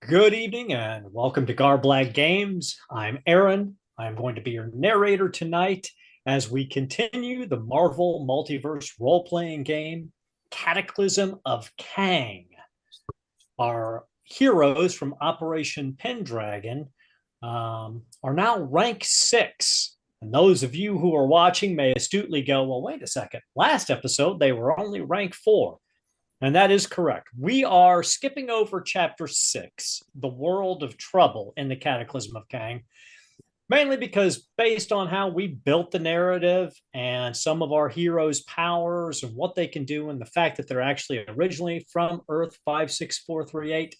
Good evening and welcome to Garblag Games. I'm Aaron. I'm going to be your narrator tonight as we continue the Marvel Multiverse role-playing game, Cataclysm of Kang. Our heroes from Operation Pendragon are now rank 6. And those of you who are watching may astutely go, well, wait a second. Last episode, they were only rank 4. And that is correct. We are skipping over chapter 6, The World of Trouble in the Cataclysm of Kang, mainly because based on how we built the narrative and some of our heroes' powers and what they can do, and the fact that they're actually originally from Earth 56438,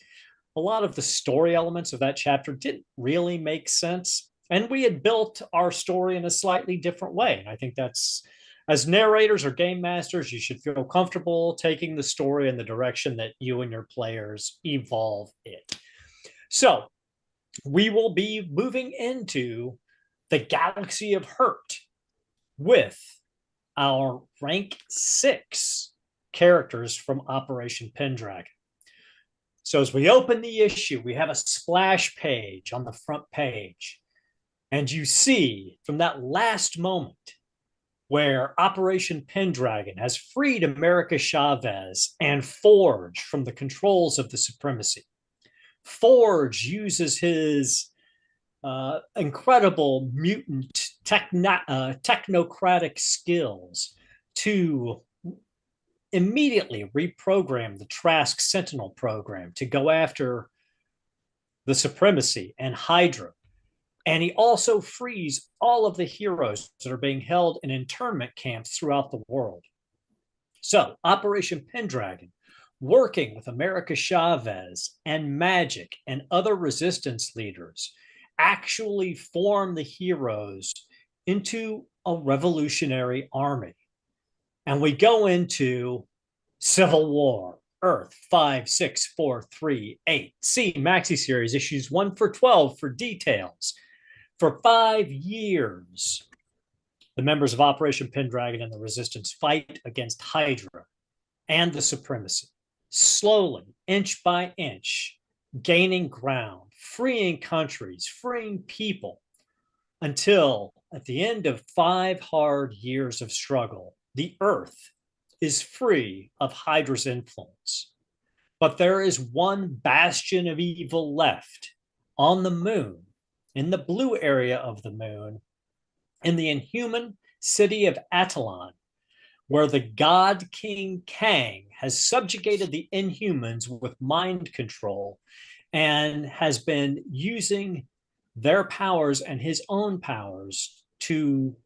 a lot of the story elements of that chapter didn't really make sense. And we had built our story in a slightly different way. And I think that's, as narrators or game masters, you should feel comfortable taking the story in the direction that you and your players evolve it. So we will be moving into the Galaxy of Hurt with our rank 6 characters from Operation Pendragon. So as we open the issue, we have a splash page on the front page. And you see from that last moment where Operation Pendragon has freed America Chavez and Forge from the controls of the Supremacy. Forge uses his incredible mutant technocratic skills to immediately reprogram the Trask Sentinel program to go after the Supremacy and Hydra. And he also frees all of the heroes that are being held in internment camps throughout the world. So Operation Pendragon, working with America Chavez and Magic and other resistance leaders, actually form the heroes into a revolutionary army. And we go into Civil War, Earth 56438. See Maxi Series issues 1-12 for details. For 5 years, the members of Operation Pendragon and the Resistance fight against Hydra and the Supremacy, slowly, inch by inch, gaining ground, freeing countries, freeing people, until at the end of 5 hard years of struggle, the Earth is free of Hydra's influence. But there is one bastion of evil left on the moon, in the blue area of the moon, in the inhuman city of Attilan, where the god King Kang has subjugated the Inhumans with mind control and has been using their powers and his own powers to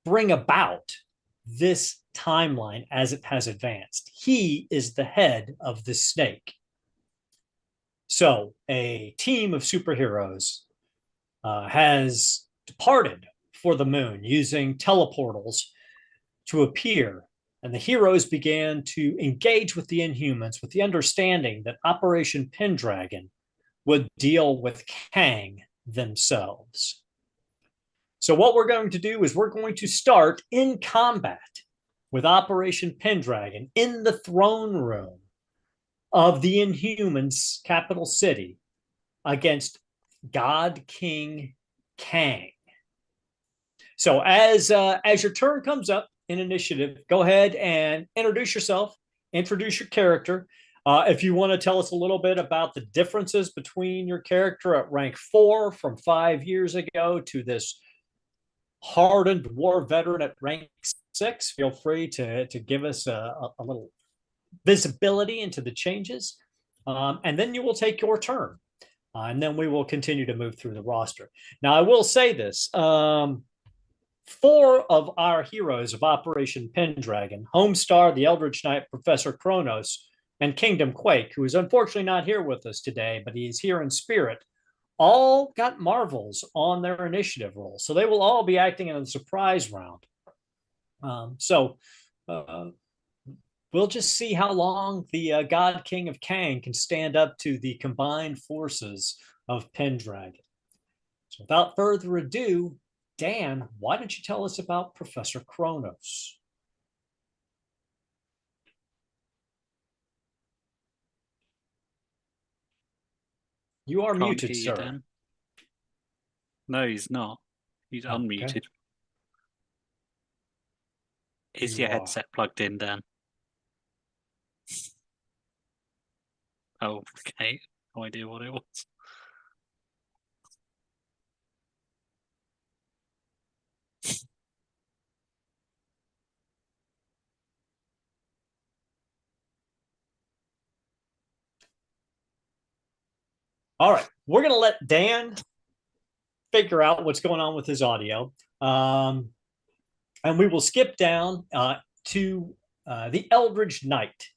bring about this timeline as it has advanced. He is the head of the snake. So a team of superheroes has departed for the moon using teleportals to appear. And the heroes began to engage with the Inhumans with the understanding that Operation Pendragon would deal with Kang themselves. So what we're going to do is we're going to start in combat with Operation Pendragon in the throne room of the Inhumans' capital city against God King Kang. So as your turn comes up in initiative, go ahead and introduce yourself, introduce your character. If you want to tell us a little bit about the differences between your character at rank 4 from 5 years ago to this hardened war veteran at rank 6, feel free to give us a little visibility into the changes, and then you will take your turn, and then we will continue to move through the roster. Now, I will say this. 4 of our heroes of Operation Pendragon, Homestar, the Eldritch Knight, Professor Kronos, and Kingdom Quake, who is unfortunately not here with us today, but he's here in spirit, all got Marvels on their initiative roll. So they will all be acting in a surprise round. We'll just see how long the God King of Kang can stand up to the combined forces of Pendragon. So without further ado, Dan, why don't you tell us about Professor Kronos? You are Can't muted, hear you, sir. Dan. No, he's not. He's Oh, okay. unmuted. Is You your are. headset plugged in, Dan? Oh, okay. No idea what it was. All right. We're going to let Dan figure out what's going on with his audio. Um, and we will skip down to the Eldridge Knight.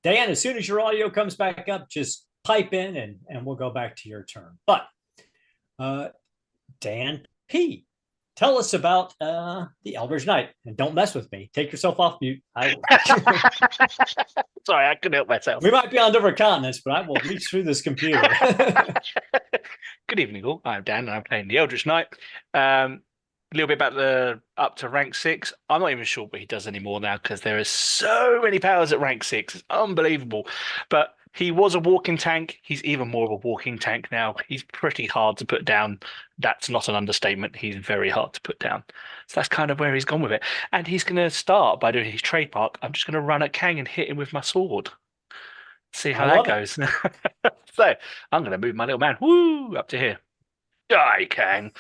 Dan, as soon as your audio comes back up, just pipe in and we'll go back to your turn. But uh, Dan P, tell us about the Eldridge Knight. And don't mess with me. Take yourself off mute. I will. Sorry, I couldn't help myself. We might be on different continents, but I will reach through this computer. Good evening, all. I'm Dan, and I'm playing the Eldritch Knight. A little bit about the up to rank 6. I'm not even sure what he does anymore now because there are so many powers at rank 6. It's unbelievable. But he was a walking tank. He's even more of a walking tank now. He's pretty hard to put down. That's not an understatement. He's very hard to put down. So that's kind of where he's gone with it. And he's going to start by doing his trademark. I'm just going to run at Kang and hit him with my sword. See I how that love it. goes. So I'm going to move my little man up to here. Die, Kang.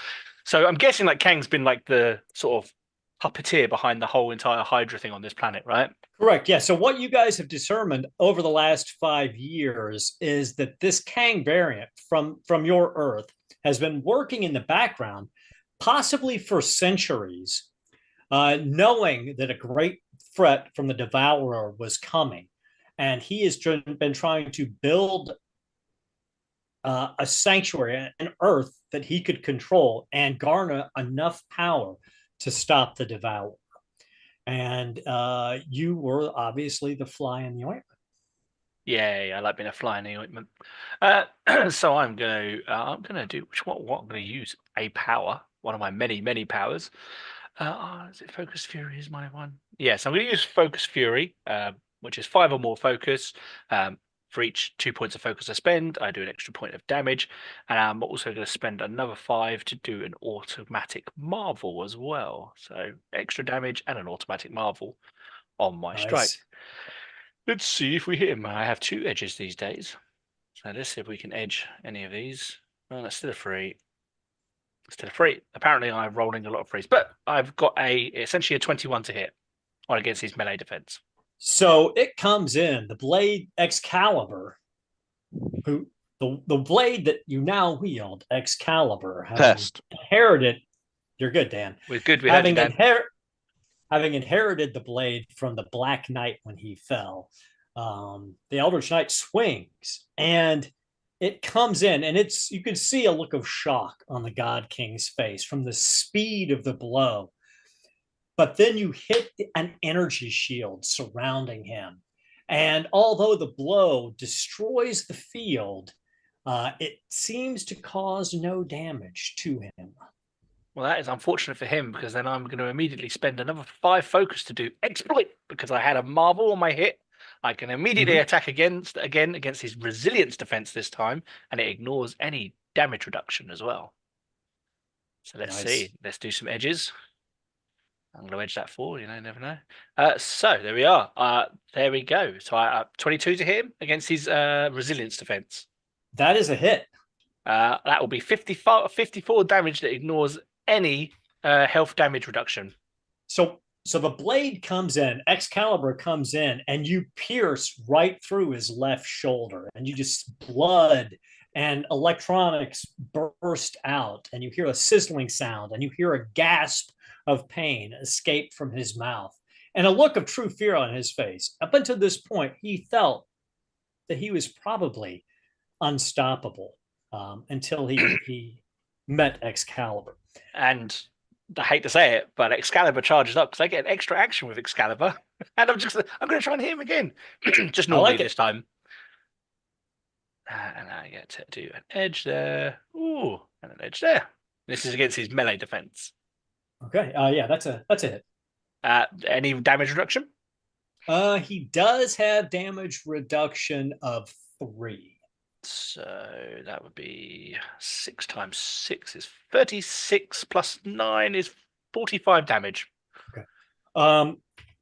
So I'm guessing like Kang's been like the sort of puppeteer behind the whole entire Hydra thing on this planet, right? Correct. Yeah. So what you guys have determined over the last 5 years is that this Kang variant from your Earth has been working in the background, possibly for centuries, knowing that a great threat from the Devourer was coming, and he has been trying to build a sanctuary, an Earth that he could control and garner enough power to stop the Devourer. And you were obviously the fly in the ointment. Yay, I like being a fly in the ointment. So I'm gonna do what I'm gonna use a power, one of my many powers. Is it Focus Fury is my one? Yes, I'm gonna use Focus Fury, which is 5 or more focus. For each 2 points of focus I spend, I do an extra point of damage, and I'm also going to spend another 5 to do an automatic marvel as well. So extra damage and an automatic marvel on my strike. Nice. Let's see if we hit him. I have 2 edges these days. So let's see if we can edge any of these. Well, that's still a 3. Still a 3. Apparently I'm rolling a lot of 3s, but I've got essentially a 21 to hit on against his melee defense. So it comes in the blade Excalibur, who the blade that you now wield, Excalibur, having Test. inherited. You're good, Dan. We're good. We heard you, Having Dan. having inherited the blade from the Black Knight when he fell, the Eldritch Knight swings and it comes in, and you can see a look of shock on the God King's face from the speed of the blow. But then you hit an energy shield surrounding him. And although the blow destroys the field, it seems to cause no damage to him. Well, that is unfortunate for him because then I'm going to immediately spend another 5 focus to do exploit because I had a marvel on my hit. I can immediately attack against his resilience defense this time, and it ignores any damage reduction as well. So let's see. Let's do some edges. I'm going to edge that forward, never know. So there we are. There we go. So I 22 to hit him against his resilience defense. That is a hit. That will be 54 damage that ignores any health damage reduction. So the blade comes in, Excalibur comes in, and you pierce right through his left shoulder, and you just blood and electronics burst out, and you hear a sizzling sound, and you hear a gasp of pain escape from his mouth, and a look of true fear on his face. Up until this point, he felt that he was probably unstoppable until he met Excalibur. And I hate to say it, but Excalibur charges up because I get an extra action with Excalibur, and I'm going to try and hit him again, just normally this time. And I get to do an edge there, and an edge there. This is against his melee defense. Okay, yeah, that's a hit. Any damage reduction? He does have damage reduction of 3. So that would be 6 times 6 is 36 plus 9 is 45 damage. Okay.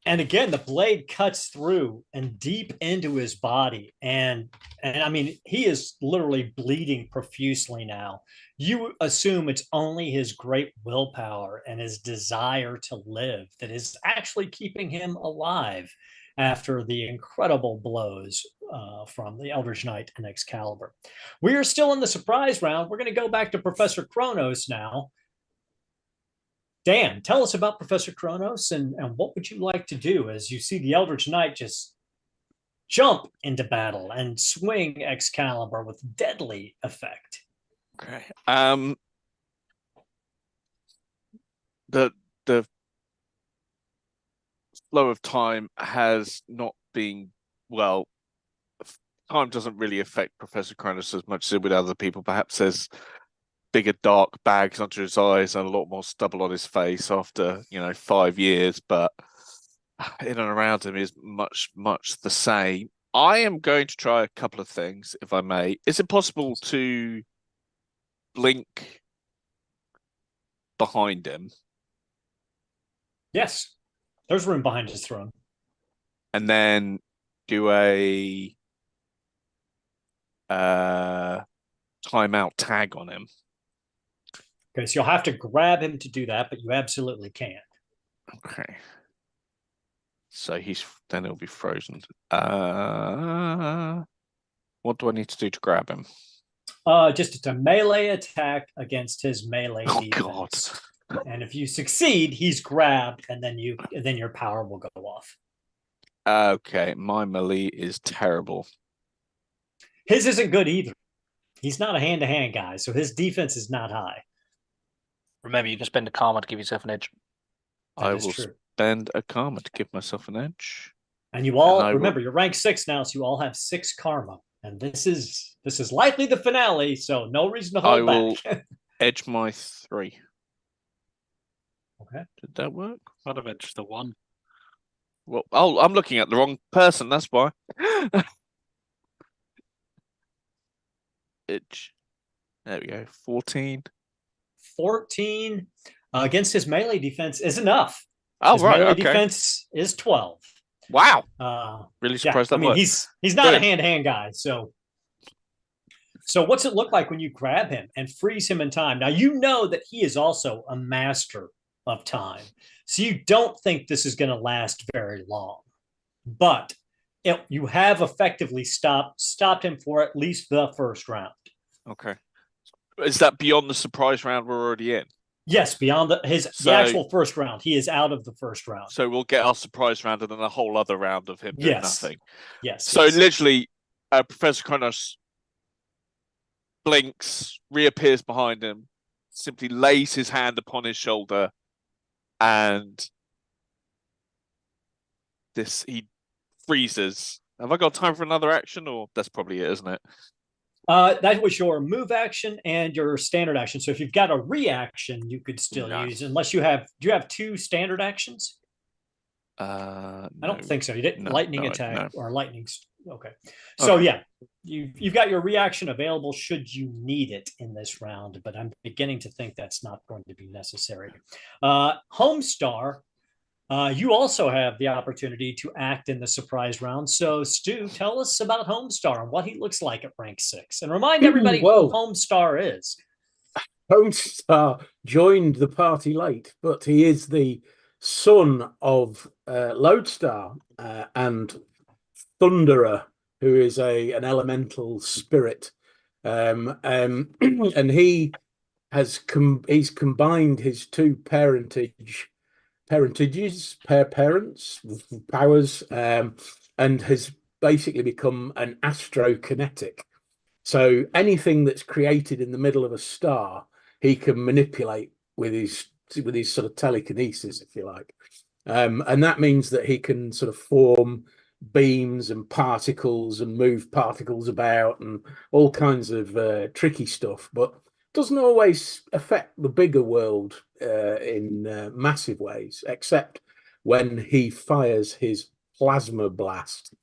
And again, the blade cuts through and deep into his body, and I mean, he is literally bleeding profusely now. You assume it's only his great willpower and his desire to live that is actually keeping him alive after the incredible blows from the Eldritch Knight and Excalibur. We are still in the surprise round. We're going to go back to Professor Kronos now. Dan, tell us about Professor Kronos and what would you like to do as you see the Eldritch Knight just jump into battle and swing Excalibur with deadly effect. Okay. The flow of time has not been well. Time doesn't really affect Professor Kronos as much as with other people. Perhaps there's bigger dark bags under his eyes and a lot more stubble on his face after 5 years, but in and around him is much the same. I am going to try a couple of things, if I may. Is it possible to blink behind him? Yes, there's room behind his throne. And then do a timeout tag on him. Okay, so you'll have to grab him to do that, but you absolutely can. Okay. So then he'll be frozen. What do I need to do to grab him? Just it's a melee attack against his melee defense. God. And if you succeed, he's grabbed, and then your power will go off. Okay, my melee is terrible. His isn't good either. He's not a hand-to-hand guy, so his defense is not high. Remember, you can spend a karma to give yourself an edge. I will spend a karma to give myself an edge. And you all remember you're rank 6 now, so you all have 6 karma. And this is likely the finale, so no reason to hold back. I will edge my 3. Okay. Did that work? I'd have edged the 1. Well, I'm looking at the wrong person, that's why. Edge. There we go. 14. 14 against his melee defense is enough. Oh, his right. Melee okay. defense is 12. Wow. Really surprised that worked. He's not a hand-to-hand guy. So what's it look like when you grab him and freeze him in time? Now, you know that he is also a master of time. So you don't think this is going to last very long. But you have effectively stopped him for at least the first round. Okay. Is that beyond the surprise round we're already in? Yes, beyond the actual first round. He is out of the first round. So we'll get our surprise round and then a whole other round of him doing nothing. Yes. So literally, Professor Kronos blinks, reappears behind him, simply lays his hand upon his shoulder, and he freezes. Have I got time for another action, or that's probably it, isn't it? That was your move action and your standard action. So if you've got a reaction, you could still use, unless you have. Do you have 2 standard actions? No, I don't think so. You didn't lightning attack or lightning. Okay. So you've got your reaction available should you need it in this round, but I'm beginning to think that's not going to be necessary. Homestar. You also have the opportunity to act in the surprise round. So, Stu, tell us about Homestar and what he looks like at rank 6. And remind everybody who Homestar is. Homestar joined the party late, but he is the son of Lodestar and Thunderer, who is an elemental spirit. And he has he's combined his 2 parentages, parents, powers, and has basically become an astrokinetic. So anything that's created in the middle of a star, he can manipulate with his sort of telekinesis, if you like. And that means that he can sort of form beams and particles and move particles about and all kinds of tricky stuff, but doesn't always affect the bigger world in massive ways, except when he fires his plasma blast.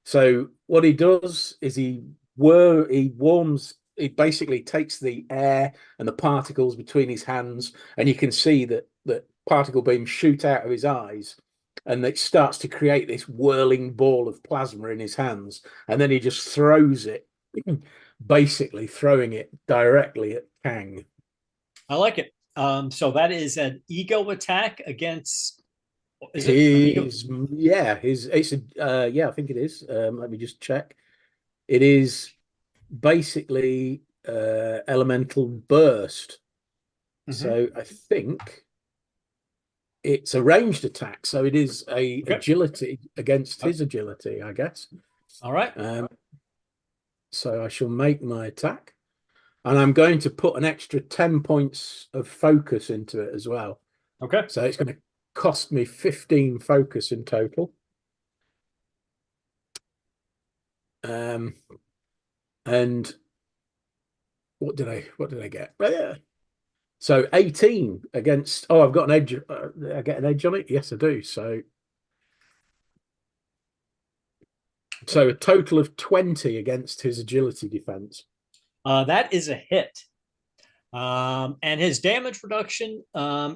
So what he does is he basically takes the air and the particles between his hands, and you can see that particle beams shoot out of his eyes, and it starts to create this whirling ball of plasma in his hands, and then he just throws it, basically throwing it directly at Kang. I like it. So that is an ego attack against. Is it I think it is. Let me just check. It is basically elemental burst. So I think it's a ranged attack. So it is a agility against his agility, I guess. All right. So I shall make my attack, and I'm going to put an extra 10 points of focus into it as well. Okay. So it's going to cost me 15 focus in total. And what did I get? So 18 against. Oh, I've got an edge. I get an edge on it. Yes, I do. So a total of 20 against his agility defense. That is a hit. And his damage reduction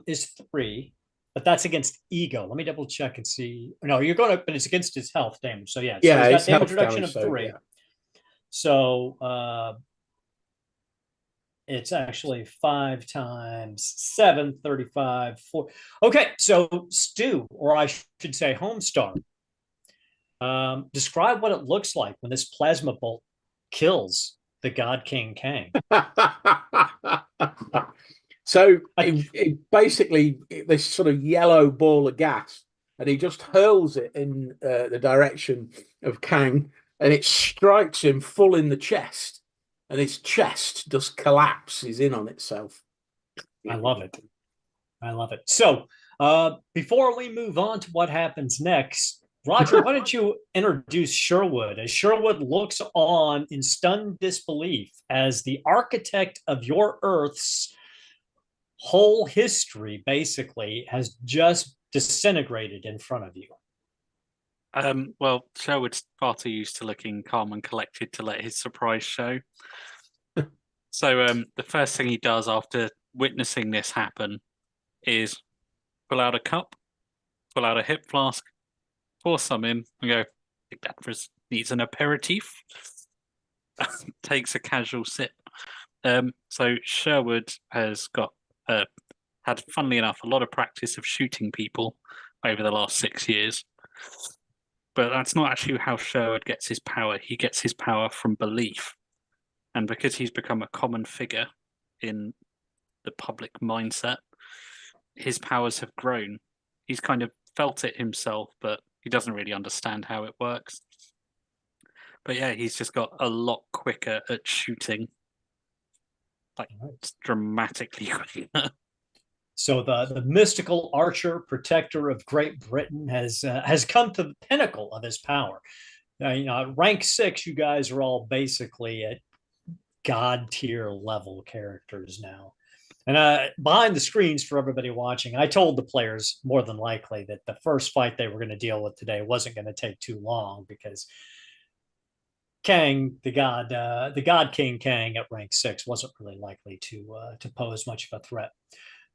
is 3, but that's against ego. Let me double check and see. No, but it's against his health damage. So yeah, he's got damage reduction of 3. Yeah. So it's actually 5 times 7, 35, 4. Okay, so Stu, or I should say Homestar, describe what it looks like when this plasma bolt kills the God King Kang. So it basically, this sort of yellow ball of gas, and he just hurls it in the direction of Kang, and it strikes him full in the chest, and his chest just collapses in on itself. I love it. I love it. So before we move on to what happens next, Roger, why don't you introduce Sherwood, as Sherwood looks on in stunned disbelief as the architect of your Earth's whole history basically has just disintegrated in front of you. Well, Sherwood's far too used to looking calm and collected to let his surprise show. So the first thing he does after witnessing this happen is pull out a cup, pull out a hip flask, pour some in, and go, I think that needs an aperitif. Takes a casual sip. So Sherwood has got had, funnily enough, a lot of practice of shooting people over the last 6 years. But that's not actually how Sherwood gets his power. He gets his power from belief. And because he's become a common figure in the public mindset, his powers have grown. He's kind of felt it himself, but he doesn't really understand how it works. But yeah, he's just got a lot quicker at shooting. Like, dramatically quicker. So the mystical archer, protector of Great Britain, has come to the pinnacle of his power. At rank 6, you guys are all basically at god tier level characters now. And behind the screens for everybody watching, I told the players more than likely that the first fight they were going to deal with today wasn't going to take too long, because Kang, the God King Kang at rank 6 wasn't really likely to pose much of a threat.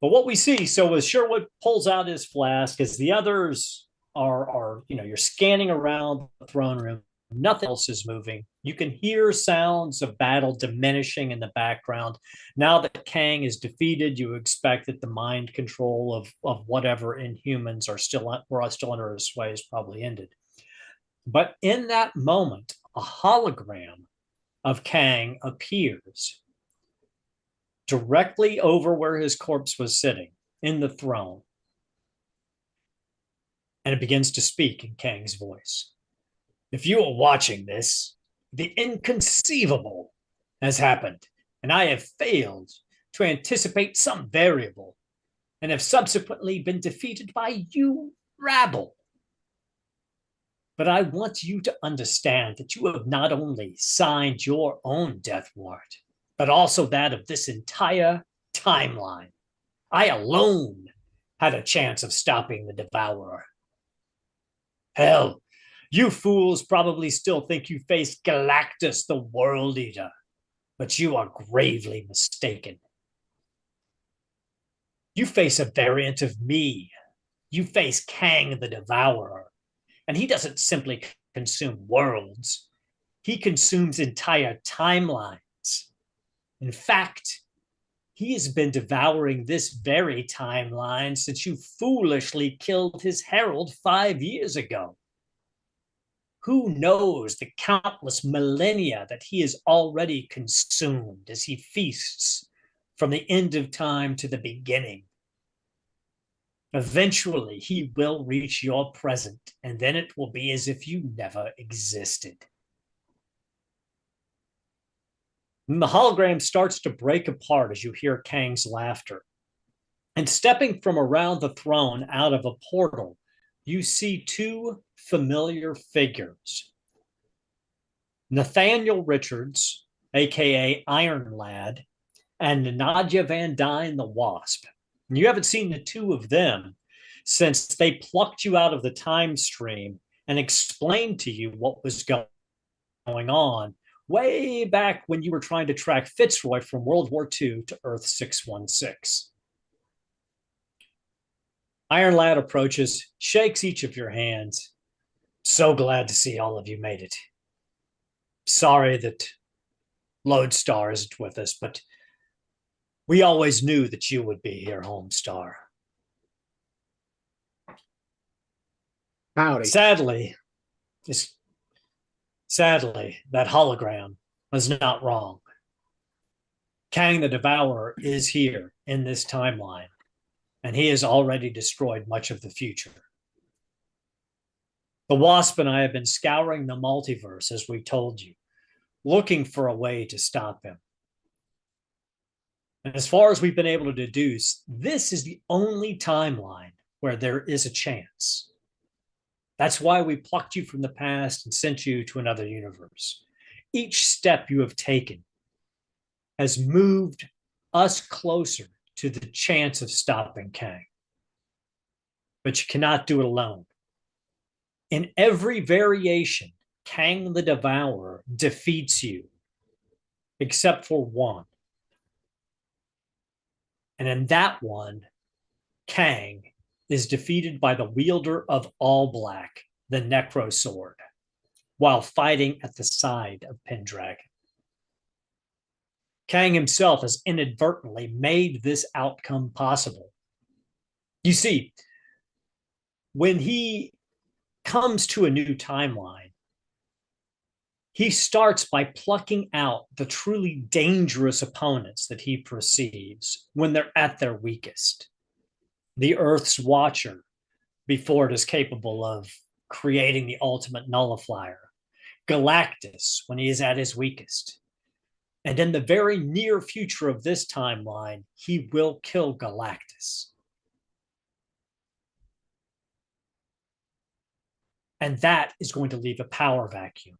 But what we see, so as Sherwood pulls out his flask, as the others are you're scanning around the throne room, nothing else is moving. You can hear sounds of battle diminishing in the background. Now that Kang is defeated, you expect that the mind control of whatever Inhumans are still under his sway is probably ended. But in that moment, a hologram of Kang appears directly over where his corpse was sitting in the throne. And it begins to speak in Kang's voice. If you are watching this, the inconceivable has happened, and I have failed to anticipate some variable, and have subsequently been defeated by you, rabble. But I want you to understand that you have not only signed your own death warrant, but also that of this entire timeline. I alone had a chance of stopping the Devourer. Hell, You fools probably still think you face Galactus, the World Eater, but you are gravely mistaken. You face a variant of me. You face Kang the Devourer, and he doesn't simply consume worlds. He consumes entire timelines. In fact, he has been devouring this very timeline since you foolishly killed his herald 5 years ago. Who knows the countless millennia that he has already consumed as he feasts from the end of time to the beginning? Eventually, he will reach your present, and then it will be as if you never existed. And the hologram starts to break apart as you hear Kang's laughter. And stepping from around the throne out of a portal, you see two familiar figures. Nathaniel Richards, aka Iron Lad, and Nadia Van Dyne the Wasp. And you haven't seen the two of them since they plucked you out of the time stream and explained to you what was going on way back when you were trying to track Fitzroy from World War II to Earth 616. Iron Lad approaches, shakes each of your hands. So glad to see all of you made it. Sorry that Lodestar isn't with us, but we always knew that you would be here, Homestar. Howdy. Sadly, that hologram was not wrong. Kang the Devourer is here in this timeline, and he has already destroyed much of the future. The Wasp and I have been scouring the multiverse, as we told you, looking for a way to stop him. And as far as we've been able to deduce, this is the only timeline where there is a chance. That's why we plucked you from the past and sent you to another universe. Each step you have taken has moved us closer to the chance of stopping Kang. But you cannot do it alone. In every variation, Kang the Devourer defeats you, except for one. And in that one, Kang is defeated by the wielder of All Black, the Necro Sword, while fighting at the side of Pendragon. Kang himself has inadvertently made this outcome possible. You see, when he comes to a new timeline, he starts by plucking out the truly dangerous opponents that he perceives when they're at their weakest. The Earth's Watcher, before it is capable of creating the ultimate nullifier. Galactus, when he is at his weakest. And in the very near future of this timeline, he will kill Galactus. And that is going to leave a power vacuum.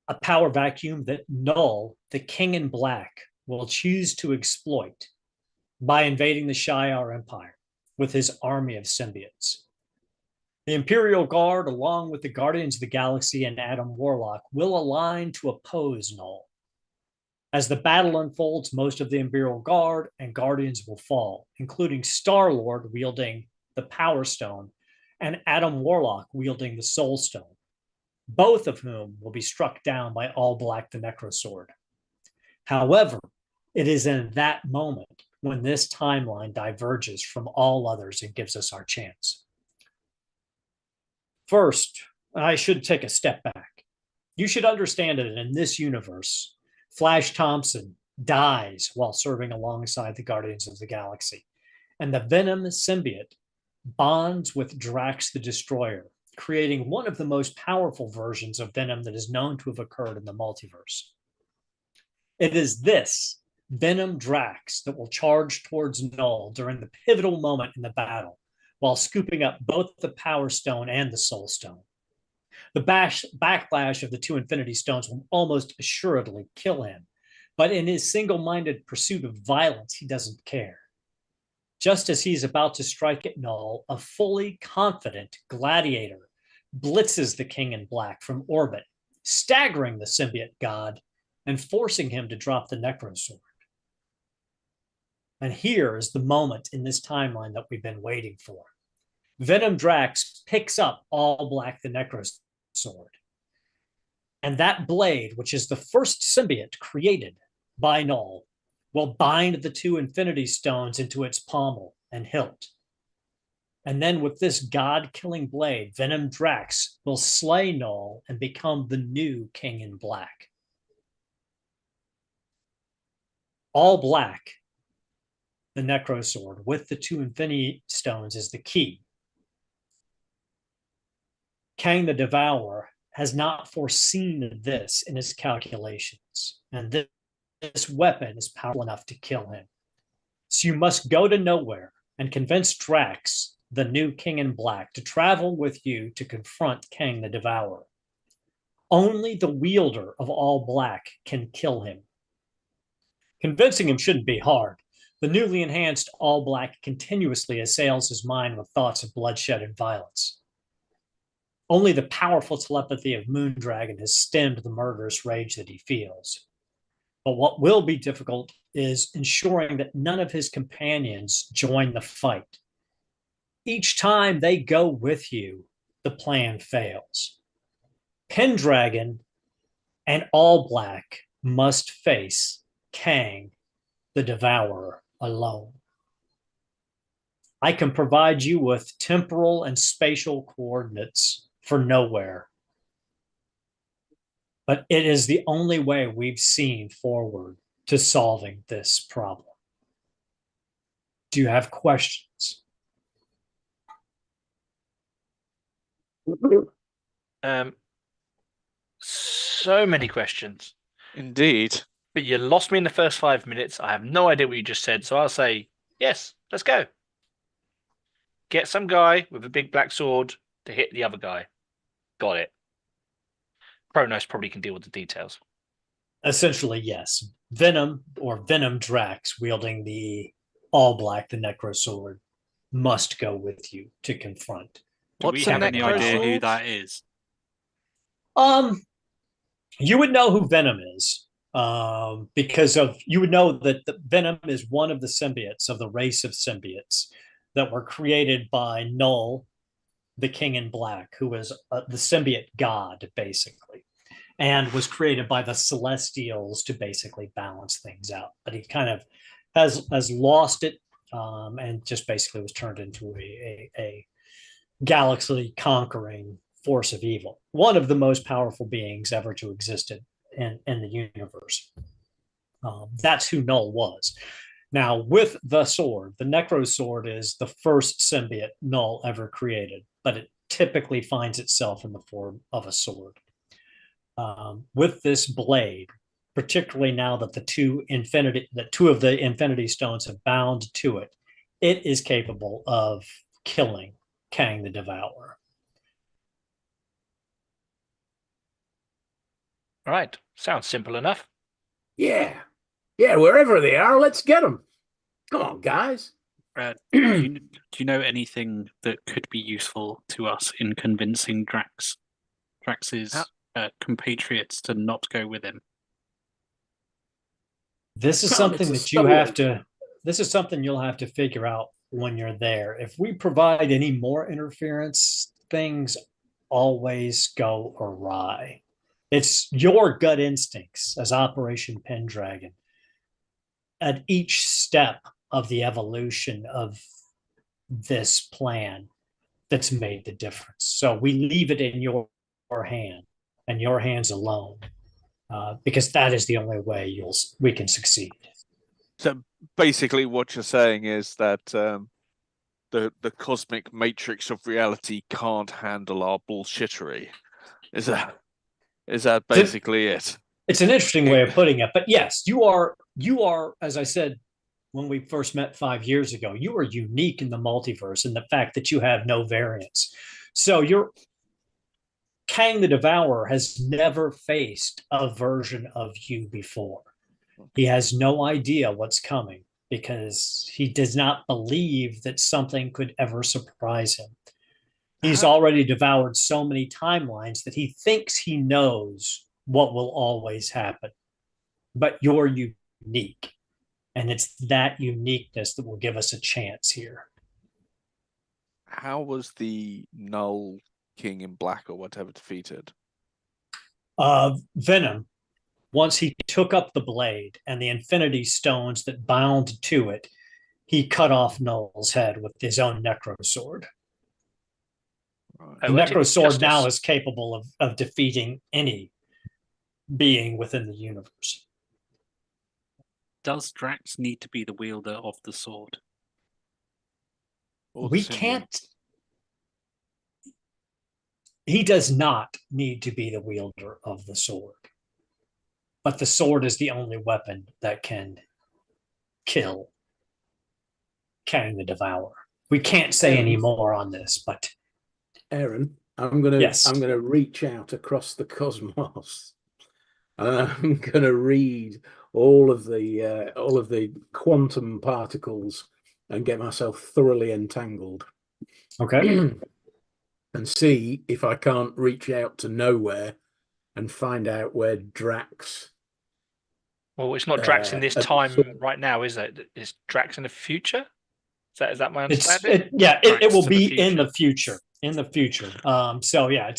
A power vacuum that Null, the King in Black, will choose to exploit by invading the Shi'ar Empire with his army of symbiotes. The Imperial Guard, along with the Guardians of the Galaxy and Adam Warlock, will align to oppose Null. As the battle unfolds, most of the Imperial Guard and Guardians will fall, including Star-Lord wielding the Power Stone and Adam Warlock wielding the Soul Stone, both of whom will be struck down by All Black the Necro Sword. However, it is in that moment when this timeline diverges from all others and gives us our chance. First, I should take a step back. You should understand that in this universe, Flash Thompson dies while serving alongside the Guardians of the Galaxy, and the Venom symbiote bonds with Drax the Destroyer, creating one of the most powerful versions of Venom that is known to have occurred in the multiverse. It is this Venom Drax that will charge towards Null during the pivotal moment in the battle, while scooping up both the Power Stone and the Soul Stone. The backlash of the two Infinity Stones will almost assuredly kill him, but in his single-minded pursuit of violence, he doesn't care. Just as he's about to strike at Null, a fully confident Gladiator blitzes the King in Black from orbit, staggering the symbiote god and forcing him to drop the Necrosword. And here is the moment in this timeline that we've been waiting for. Venom Drax picks up All Black the Necrosword. And that blade, which is the first symbiote created by Null, will bind the two Infinity Stones into its pommel and hilt. And then with this god-killing blade, Venom Drax will slay Null and become the new King in Black. All Black, the Necrosword, with the two Infinity Stones is the key. Kang the Devourer has not foreseen this in his calculations, and this weapon is powerful enough to kill him. So you must go to nowhere and convince Drax, the new King in Black, to travel with you to confront Kang the Devourer. Only the wielder of All Black can kill him. Convincing him shouldn't be hard. The newly enhanced All Black continuously assails his mind with thoughts of bloodshed and violence. Only the powerful telepathy of Moondragon has stemmed the murderous rage that he feels. But what will be difficult is ensuring that none of his companions join the fight. Each time they go with you, the plan fails. Pendragon and All Black must face Kang the Devourer alone. I can provide you with temporal and spatial coordinates for nowhere, but it is the only way we've seen forward to solving this problem. Do you have questions? So many questions. Indeed. But you lost me in the first 5 minutes. I have no idea what you just said, so I'll say, yes, let's go. Get some guy with a big black sword to hit the other guy. Got it. Kronos probably can deal with the details. Essentially, yes. Venom or Venom Drax wielding the All Black, the Necrosword, must go with you to confront. Do we have any idea who that is? You would know who Venom is, because you would know that the Venom is one of the symbiotes of the race of symbiotes that were created by Null, the King in Black, who was the symbiote god, basically, and was created by the Celestials to basically balance things out. But he kind of has lost it, and just basically was turned into a galaxy conquering force of evil, one of the most powerful beings ever to exist in the universe. That's who Null was. Now, with the sword, the Necrosword is the first symbiote Null ever created, but it typically finds itself in the form of a sword. With this blade, particularly now that two of the Infinity Stones have bound to it, it is capable of killing Kang the Devourer. All right. Sounds simple enough. Yeah. Yeah, wherever they are, let's get them. Come on, guys. Do you know anything that could be useful to us in convincing Drax's compatriots to not go with him? This is something that you have to. This is something you'll have to figure out when you're there. If we provide any more interference, things always go awry. It's your gut instincts as Operation Pendragon at each step of the evolution of this plan that's made the difference. So we leave it in your hand and your hands alone, because that is the only way we can succeed. So basically what you're saying is that the cosmic matrix of reality can't handle our bullshittery. Is that basically it? It's an interesting way of putting it, but yes, you are, as I said when we first met 5 years ago, you are unique in the multiverse in the fact that you have no variance. So Kang the Devourer has never faced a version of you before. He has no idea what's coming because he does not believe that something could ever surprise him. He's already devoured so many timelines that he thinks he knows what will always happen. But you're unique. And it's that uniqueness that will give us a chance here. How was the Null King in Black or whatever defeated? Venom, once he took up the blade and the infinity stones that bound to it, he cut off Null's head with his own necro sword. Right. The necro sword now is capable of defeating any being within the universe. Does Drax need to be the wielder of the sword? We can't. He does not need to be the wielder of the sword. But the sword is the only weapon that can kill Kang the Devourer. We can't say any more on this, but Aaron, I'm gonna reach out across the cosmos, and I'm gonna read all of the quantum particles and get myself thoroughly entangled. Okay. And see if I can't reach out to nowhere and find out where Drax. Well, it's not Drax in this time right now, is it? It's Drax in the future. Is that my understanding? It will be in the future. In the future. So yeah,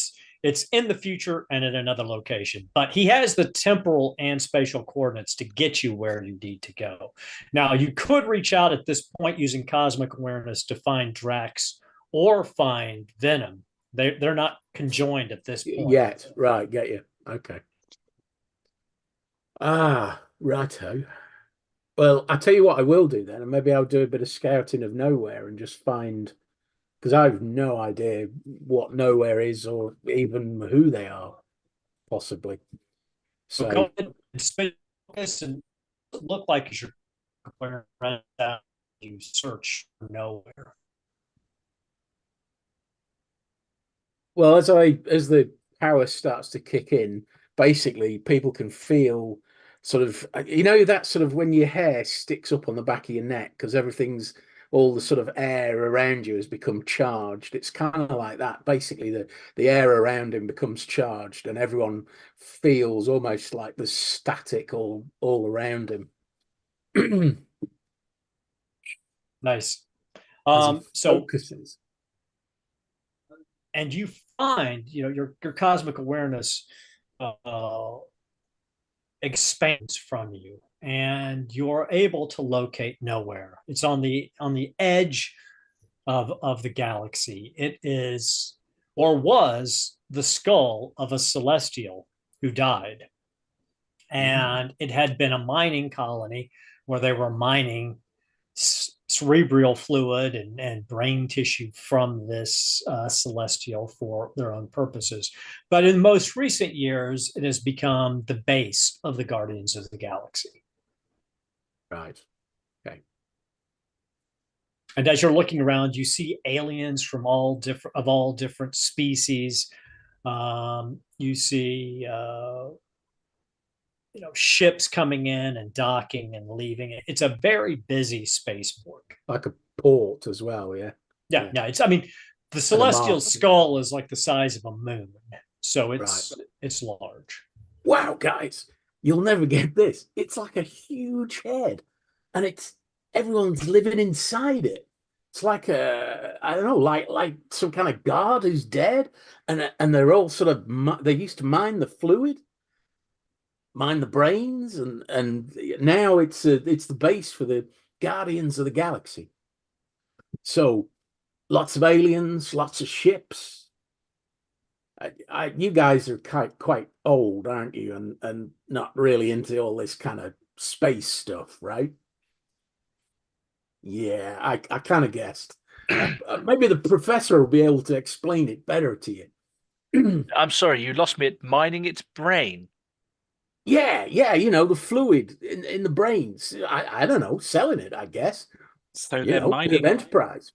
it's in the future and at another location. But he has the temporal and spatial coordinates to get you where you need to go. Now you could reach out at this point using cosmic awareness to find Drax or find Venom. They're not conjoined at this point yet. Right, get you. Okay. Righto. Well, I tell you what I will do then, and maybe I'll do a bit of scouting of nowhere and just find, because I have no idea what nowhere is or even who they are, possibly. So go ahead and look like you're you search for nowhere. Well, as the power starts to kick in, basically people can feel sort of, that sort of when your hair sticks up on the back of your neck because all the sort of air around you has become charged. It's kind of like that. Basically, the air around him becomes charged and everyone feels almost like there's static all around him. Nice. So focuses. And you find, your cosmic awareness expands from you, and you're able to locate nowhere. It's on the edge of the galaxy. It is, or was, the skull of a celestial who died, and it had been a mining colony where they were mining cerebral fluid and brain tissue from this celestial for their own purposes. But in most recent years, it has become the base of the Guardians of the Galaxy. Right. Okay. And as you're looking around, you see aliens from all different species. You see ships coming in and docking and leaving. It's a very busy spaceport. Like a port as well, yeah. Yeah. The celestial skull is like the size of a moon. So it's large. Wow, guys, you'll never get this. It's like a huge head, and everyone's living inside it. It's like I don't know, like some kind of guard who's dead, and they're all sort of they used to mine the fluid, mine the brains, and now it's the base for the Guardians of the Galaxy. So lots of aliens, lots of ships. You guys are quite old, aren't you? And not really into all this kind of space stuff, right? Yeah, I kind of guessed. Maybe the professor will be able to explain it better to you. I'm sorry, you lost me at mining its brain. Yeah, the fluid in the brains. I don't know, selling it, I guess. So they're mining enterprise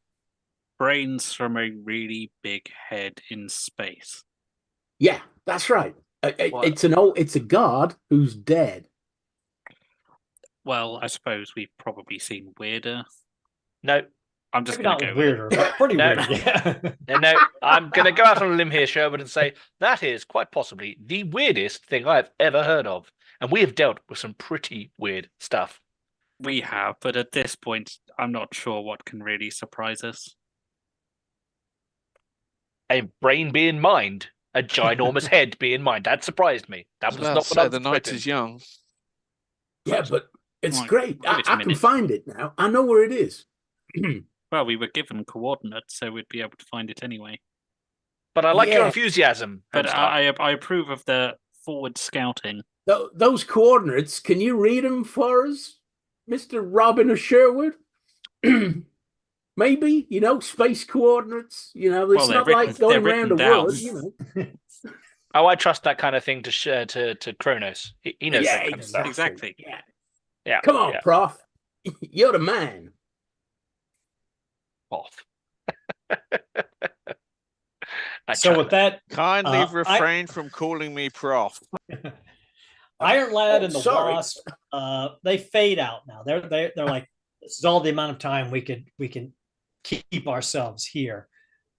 brains from a really big head in space. Yeah, that's right. It's a guard who's dead. Well, I suppose we've probably seen weirder. No, I'm just Maybe going to not go with it. weirder, but pretty No. weird. Yeah. No, I'm going to go out on a limb here, Sherwood, and say that is quite possibly the weirdest thing I've ever heard of. And we have dealt with some pretty weird stuff. We have, but at this point, I'm not sure what can really surprise us. A brain being mined, a ginormous head being mined. That surprised me. I That was was about not to what say I was the night expecting. is young. Yeah, but it's Right, great. give it a I can minute. find it now. I know where it is. Well, we were given coordinates, so we'd be able to find it anyway. But I like your Yeah. enthusiasm. But Homestar. I approve of the forward scouting. Those coordinates, can you read them for us, Mr. Robin of Sherwood? Maybe, space coordinates. It's Well, they're not like written- they're going around the written down. world. Oh, I trust that kind of thing to Kronos. He knows Yeah, that kind of stuff. Exactly. Yeah. Yeah. Come on, yeah. Prof. You're the man. Off. So with that, Kindly I- refrain from calling me prof. Iron Lad and the sorry. Wasp, they fade out now. They're like, this is all the amount of time we can keep ourselves here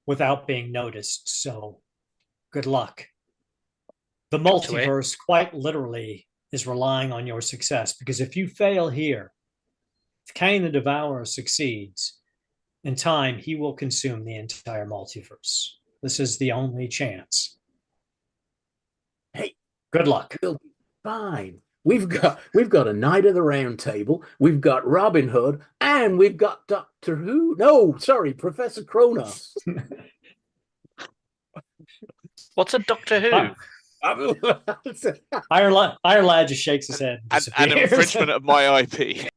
without being noticed. So good luck. The Chops away. multiverse quite literally is relying on your success, because if you fail here, if Kang the Devourer succeeds, in time he will consume the entire multiverse. This is the only chance. Hey, good luck. We'll be fine. We've got a Knight of the Round Table. We've got Robin Hood, and we've got Doctor Who. No, sorry, Professor Kronos. What's a Doctor Who? Iron Lad just shakes his head. And An disappears. infringement of my IP.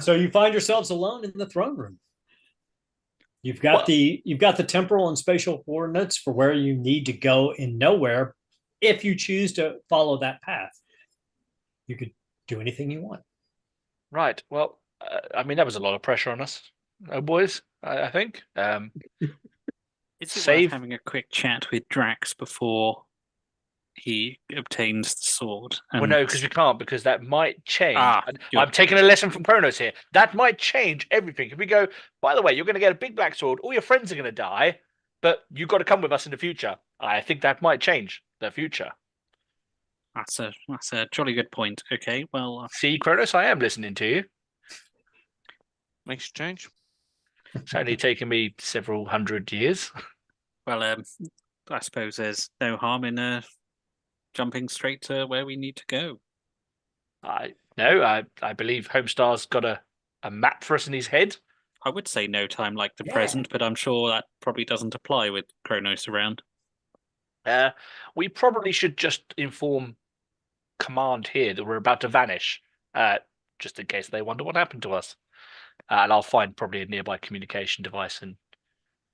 So you find yourselves alone in the throne room. You've got the temporal and spatial coordinates for where you need to go in nowhere. If you choose to follow that path, you could do anything you want. Right. Well, I mean, that was a lot of pressure on us, boys. I think. Is it Save- worth having a quick chat with Drax before he obtains the sword? Well, no, because we can't, because that might change. you're- I'm taking a lesson from Kronos here. That might change everything. If we go, by the way, you're going to get a big black sword, all your friends are going to die, but you've got to come with us in the future. I think that might change the future. That's a jolly good point. Okay, well, See, Kronos, I am listening to you. Makes a change. It's only taken me several hundred years. I suppose there's no harm in jumping straight to where we need to go. I believe Homestar's got a map for us in his head. I would say no time like the Yeah. present, but I'm sure that probably doesn't apply with Kronos around. We probably should just inform Command here that we're about to vanish, just in case they wonder what happened to us. And I'll find probably a nearby communication device. And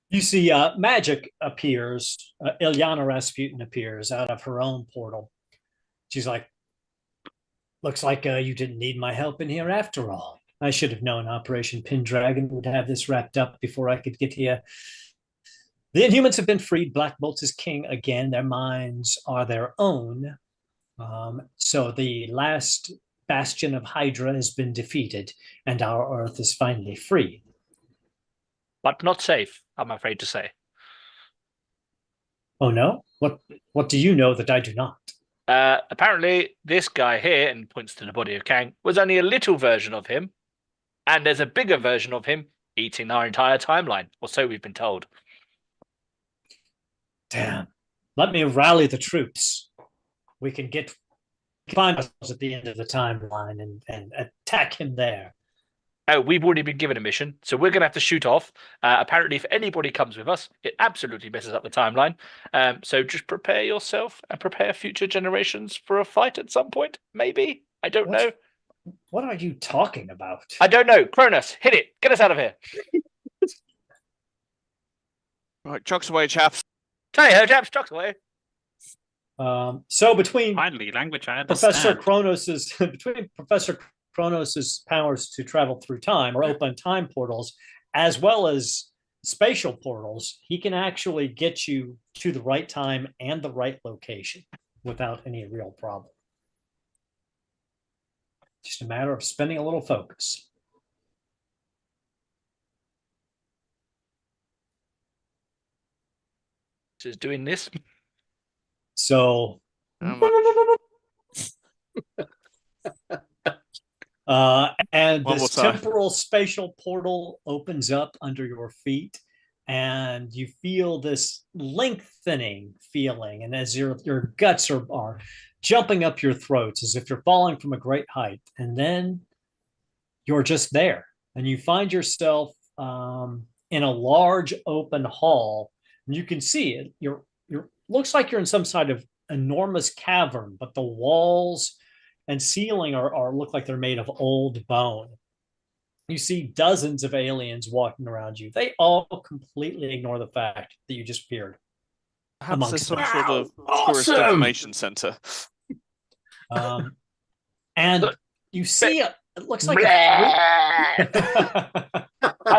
You see magic appears. Ilyana Rasputin appears out of her own portal. She's like, looks like you didn't need my help in here after all. I should have known Operation Pendragon would have this wrapped up before I could get here. The Inhumans have been freed. Black Bolt is king again. Their minds are their own. So the last bastion of Hydra has been defeated, and our Earth is finally free. but not safe, I'm afraid to say. Oh no? What do you know that I do not? Apparently, this guy here, and points to the body of Kang, was only a little version of him, and there's a bigger version of him eating our entire timeline, or so we've been told. Damn. Let me rally the troops. We can find ourselves at the end of the timeline and attack him there. Oh, we've already been given a mission, so we're going to have to shoot off. Apparently, if anybody comes with us, it absolutely messes up the timeline. So just prepare yourself and prepare future generations for a fight at some point, maybe? I don't know. What are you talking about? I don't know. Kronos, hit it. Get us out of here. Right, chucks away, chaps. Hey, chaps, trucks away. So between Finally, language I understand. Professor Kronos's powers to travel through time or open time portals, as well as spatial portals, he can actually get you to the right time and the right location without any real problem. Just a matter of spending a little focus. Just doing this. So, How much? and One more this time. temporal spatial portal opens up under your feet, and you feel this lengthening feeling. And as your guts are jumping up your throats as if you're falling from a great height. And then you're just there, and you find yourself in a large open hall. And you can see it. You're looks like you're in some sort of enormous cavern, but the walls and ceiling are look like they're made of old bone. You see dozens of aliens walking around you. They all completely ignore the fact that you just appeared Perhaps there's amongst some them. sort of Wow, tourist awesome! information center. And Look, you see it looks like I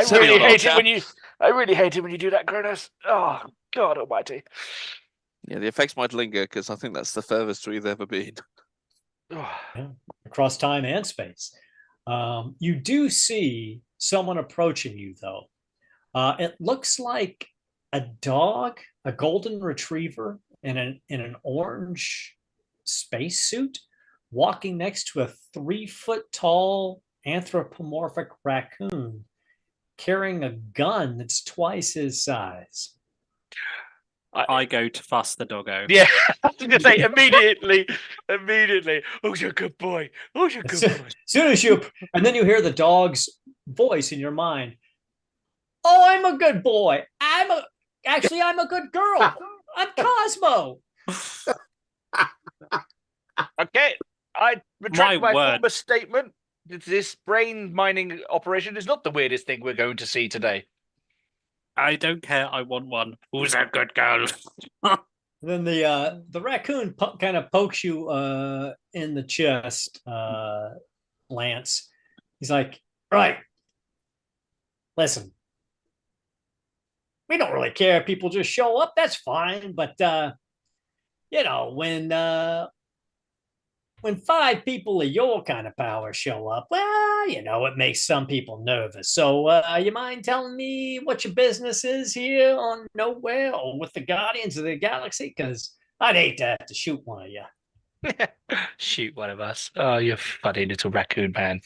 Silly really old hate it chap. when you. I really hate it when you do that, Kronos. Oh God Almighty! Yeah, the effects might linger because I think that's the furthest we've ever been. across time and space. You do see someone approaching you, though. It looks like a dog, a golden retriever in an orange spacesuit, walking next to a 3-foot tall anthropomorphic raccoon carrying a gun that's twice his size. I go to fuss the doggo. Yeah, I was gonna say immediately. Oh, you're a good boy. Oh, you're a good boy. As soon as and then you hear the dog's voice in your mind. Oh, I'm a good boy. I'm a good girl. I'm Cosmo. Okay, I retract My my word. former statement. This brain mining operation is not the weirdest thing we're going to see today. I don't care. I want one. Who's a good girl? Then the raccoon kind of pokes you in the chest, Lance. He's like, right, listen, we don't really care if people just show up. That's fine. But, when 5 people of your kind of power show up, well, it makes some people nervous. So you mind telling me what your business is here on Nowhere or with the Guardians of the Galaxy? Because I'd hate to have to shoot one of you. Shoot one of us. Oh, you funny little raccoon man.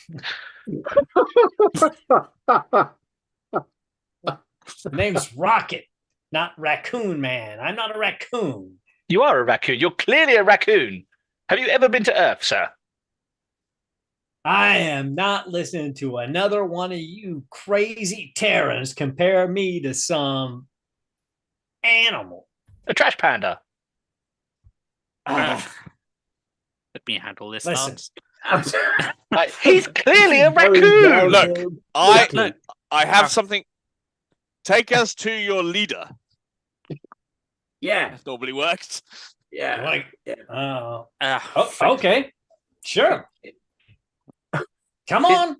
The name's Rocket, not Raccoon Man. I'm not a raccoon. You are a raccoon. You're clearly a raccoon. Have you ever been to Earth, sir? I am not listening to another one of you crazy Terrans compare me to some animal. A trash panda. Let me handle this. Listen. Lance. He's clearly a Very raccoon. Look, valuable. I Look, have something. Take us to your leader. Yeah, That normally works. yeah. Like, Ah, okay, sure. Come on,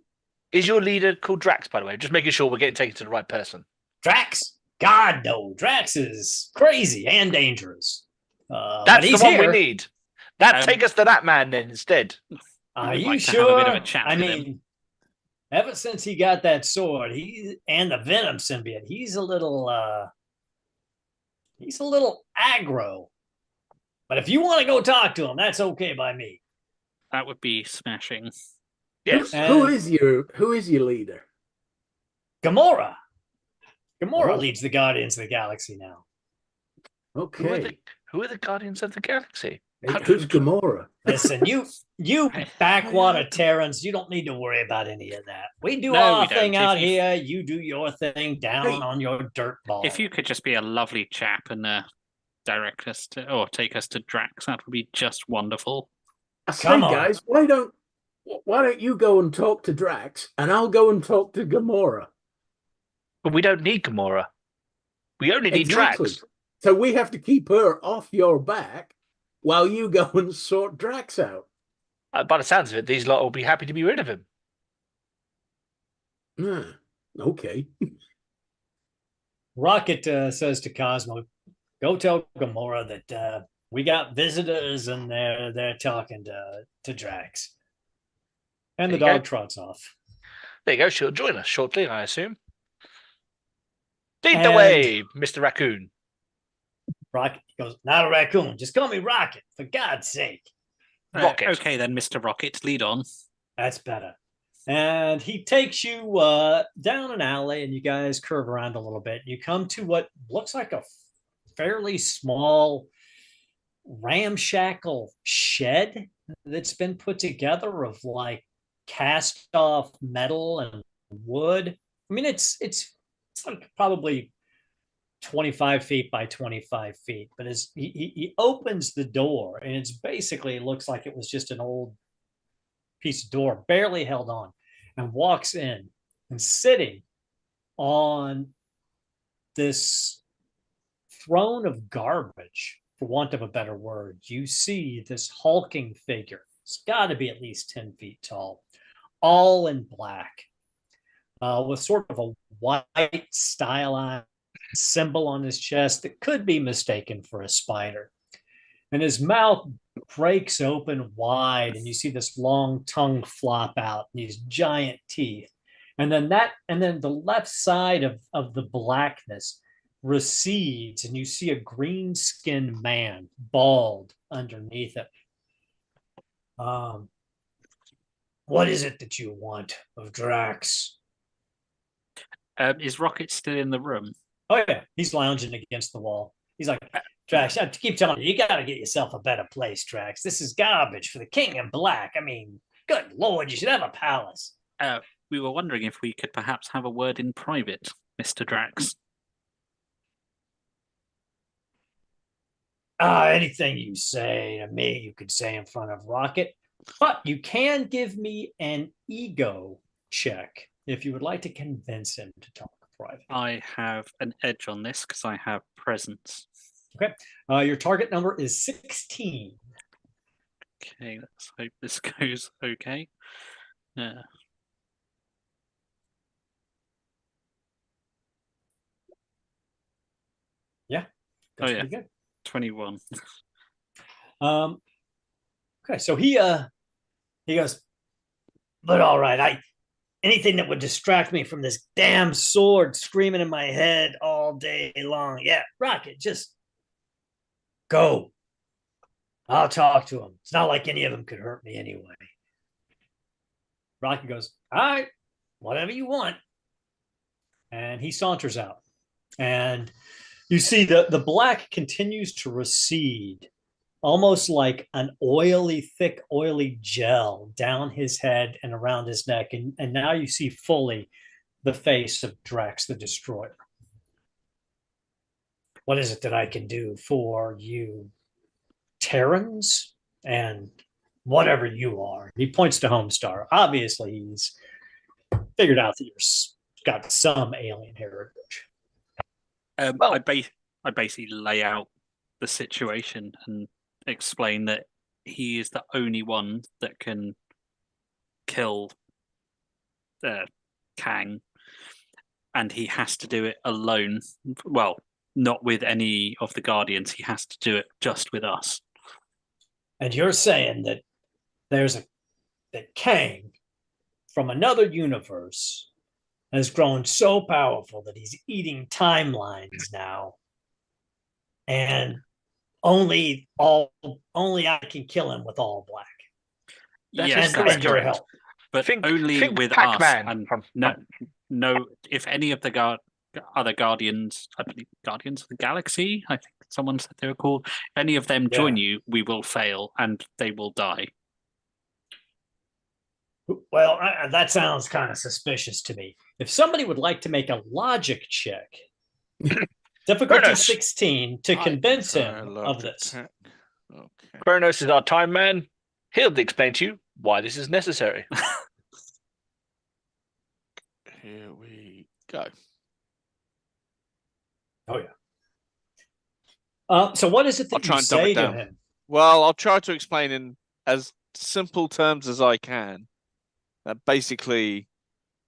Is your leader called Drax, by the way? Just making sure we're getting taken to the right person. Drax. God, no. Drax is crazy and dangerous. But That's the he's one here. we need. Take us to that man then instead. Are We'd you like to have a sure? bit of a chat I with mean, him. ever since he got that sword, and the Venom symbiote, he's a little aggro. But if you want to go talk to him, that's okay by me. That would be smashing. Yes. Who And- is your leader? Gamora. Gamora Oh. leads the Guardians of the Galaxy now. Okay. Who are the Guardians of the Galaxy? Who's Gamora? Listen, you backwater Terrans, you don't need to worry about any of that. We do No, our we don't. thing If out you- here. You do your thing down Hey. on your dirt ball. If you could just be a lovely chap and direct us to, or take us to Drax, that would be just wonderful. I Come say, on. guys, why don't you go and talk to Drax, and I'll go and talk to Gamora. But we don't need Gamora. We only need Drax. So we have to keep her off your back while you go and sort Drax out. By the sounds of it, these lot will be happy to be rid of him. Okay. Rocket says to Cosmo, "Go tell Gamora that we got visitors and they're talking to Drax." And the There you dog go. trots off. There you go. She'll join us shortly, I assume. Lead the And- way, Mr. Raccoon. Rocket goes, not a raccoon. Just call me Rocket, for God's sake. Rocket. Okay, then, Mr. Rocket, lead on. That's better. And he takes you down an alley, and you guys curve around a little bit. You come to what looks like a fairly small, ramshackle shed that's been put together of like cast off metal and wood. I mean, it's like probably 25 feet by 25 feet, but as he opens the door, and it's basically, it looks like it was just an old piece of door, barely held on, and walks in, and sitting on this throne of garbage, for want of a better word, you see this hulking figure. It's got to be at least 10 feet tall, all in black, with sort of a white stylized symbol on his chest that could be mistaken for a spider. And his mouth breaks open wide, and you see this long tongue flop out, and these giant teeth. And then the left side of the blackness recedes, and you see a green-skinned man, bald, underneath it. What is it that you want of Drax? Is Rocket still in the room? Oh yeah, he's lounging against the wall. He's like, Drax, I keep telling you, you got to get yourself a better place, Drax. This is garbage for the King in Black. I mean, good Lord, you should have a palace. We were wondering if we could perhaps have a word in private, Mr. Drax. Anything you say to me, you could say in front of Rocket, but you can give me an ego check if you would like to convince him to talk private. I have an edge on this because I have presence. Okay. Your target number is 16. Okay, let's hope this goes okay. Yeah. Oh, yeah. Pretty good. 21. Okay, so he goes, but all right, anything that would distract me from this damn sword screaming in my head all day long. Yeah, Rocket, just go. I'll talk to him. It's not like any of them could hurt me anyway. Rocket goes, all right, whatever you want. And he saunters out. And you see the black continues to recede, almost like an thick, oily gel down his head and around his neck. And now you see fully the face of Drax the Destroyer. What is it that I can do for you, Terrans? And whatever you are. He points to Homestar. Obviously, he's figured out that you've got some alien heritage. I basically lay out the situation and explain that he is the only one that can kill Kang, and he has to do it alone. Well, not with any of the Guardians. He has to do it just with us. And you're saying that that Kang from another universe has grown so powerful that he's eating timelines now, and only I can kill him with all black. Yes, and, that's and your correct. help. But only with Pac-Man us. And no. If any of the other Guardians, I believe Guardians of the Galaxy, I think someone said they were called. Any of them join you, we will fail and they will die. Well, that sounds kind of suspicious to me. If somebody would like to make a logic check, difficulty 16, to convince him of this. Okay. Kronos is our time man. He'll explain to you why this is necessary. Here we go. Oh yeah. So what is it that I'll try you and dumb say it to down. him? Well, I'll try to explain in as simple terms as I can. That basically,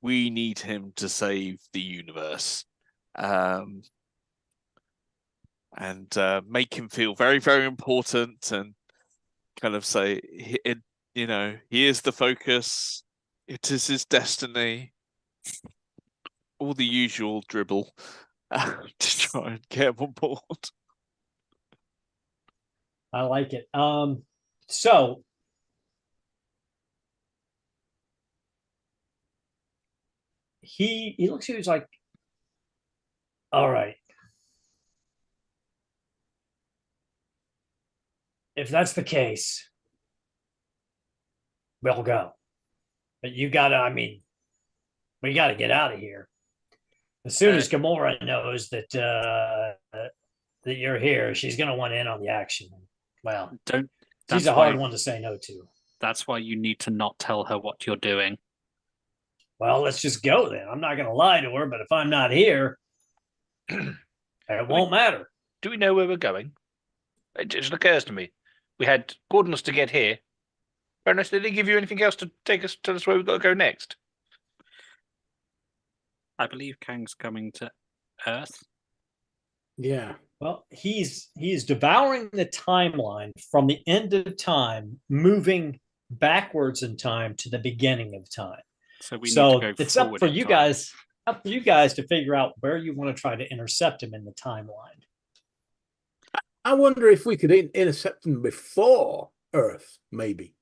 we need him to save the universe, and make him feel very, very important, and kind of say, he is the focus. It is his destiny. All the usual dribble to try and get him on board. I like it. So he looks at you, he's like, all right. If that's the case, we'll go. But you gotta, I mean, we gotta get out of here. As soon as Gamora knows that that you're here, she's gonna want in on the action. Well, she's a hard one to say no to. That's why you need to not tell her what you're doing. Well, let's just go then. I'm not gonna lie to her, but if I'm not here, it won't matter. Do we know where we're going? It just occurs to me. We had coordinates to get here. Ernest, did they give you anything else to tell us where we've got to go next? I believe Kang's coming to Earth. Yeah. Well, he's devouring the timeline from the end of time, moving backwards in time to the beginning of time. So we need to go it's up forward for in you time. guys. Up for you guys to figure out where you want to try to intercept him in the timeline. I wonder if we could intercept him before Earth, maybe.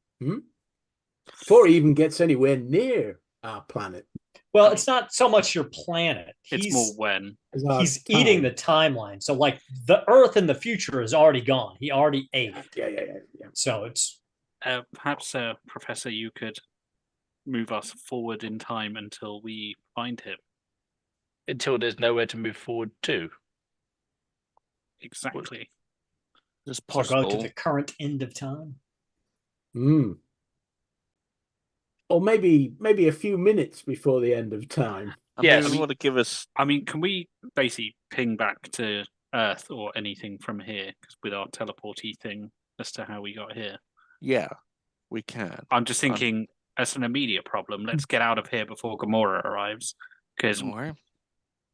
Before he even gets anywhere near our planet. Well, it's not so much your planet. It's more when. He's eating the timeline. So, like, the Earth in the future is already gone. He already ate it. Yeah. So it's... perhaps, Professor, you could move us forward in time until we find him. Until there's nowhere to move forward to. Exactly. It's So possible. go to the current end of time. Or maybe a few minutes before the end of time. Yes. I want to give us. I mean, can we basically ping back to Earth or anything from here with our teleporty thing as to how we got here? Yeah, we can. I'm just thinking, as an immediate problem, let's get out of here before Gamora arrives, because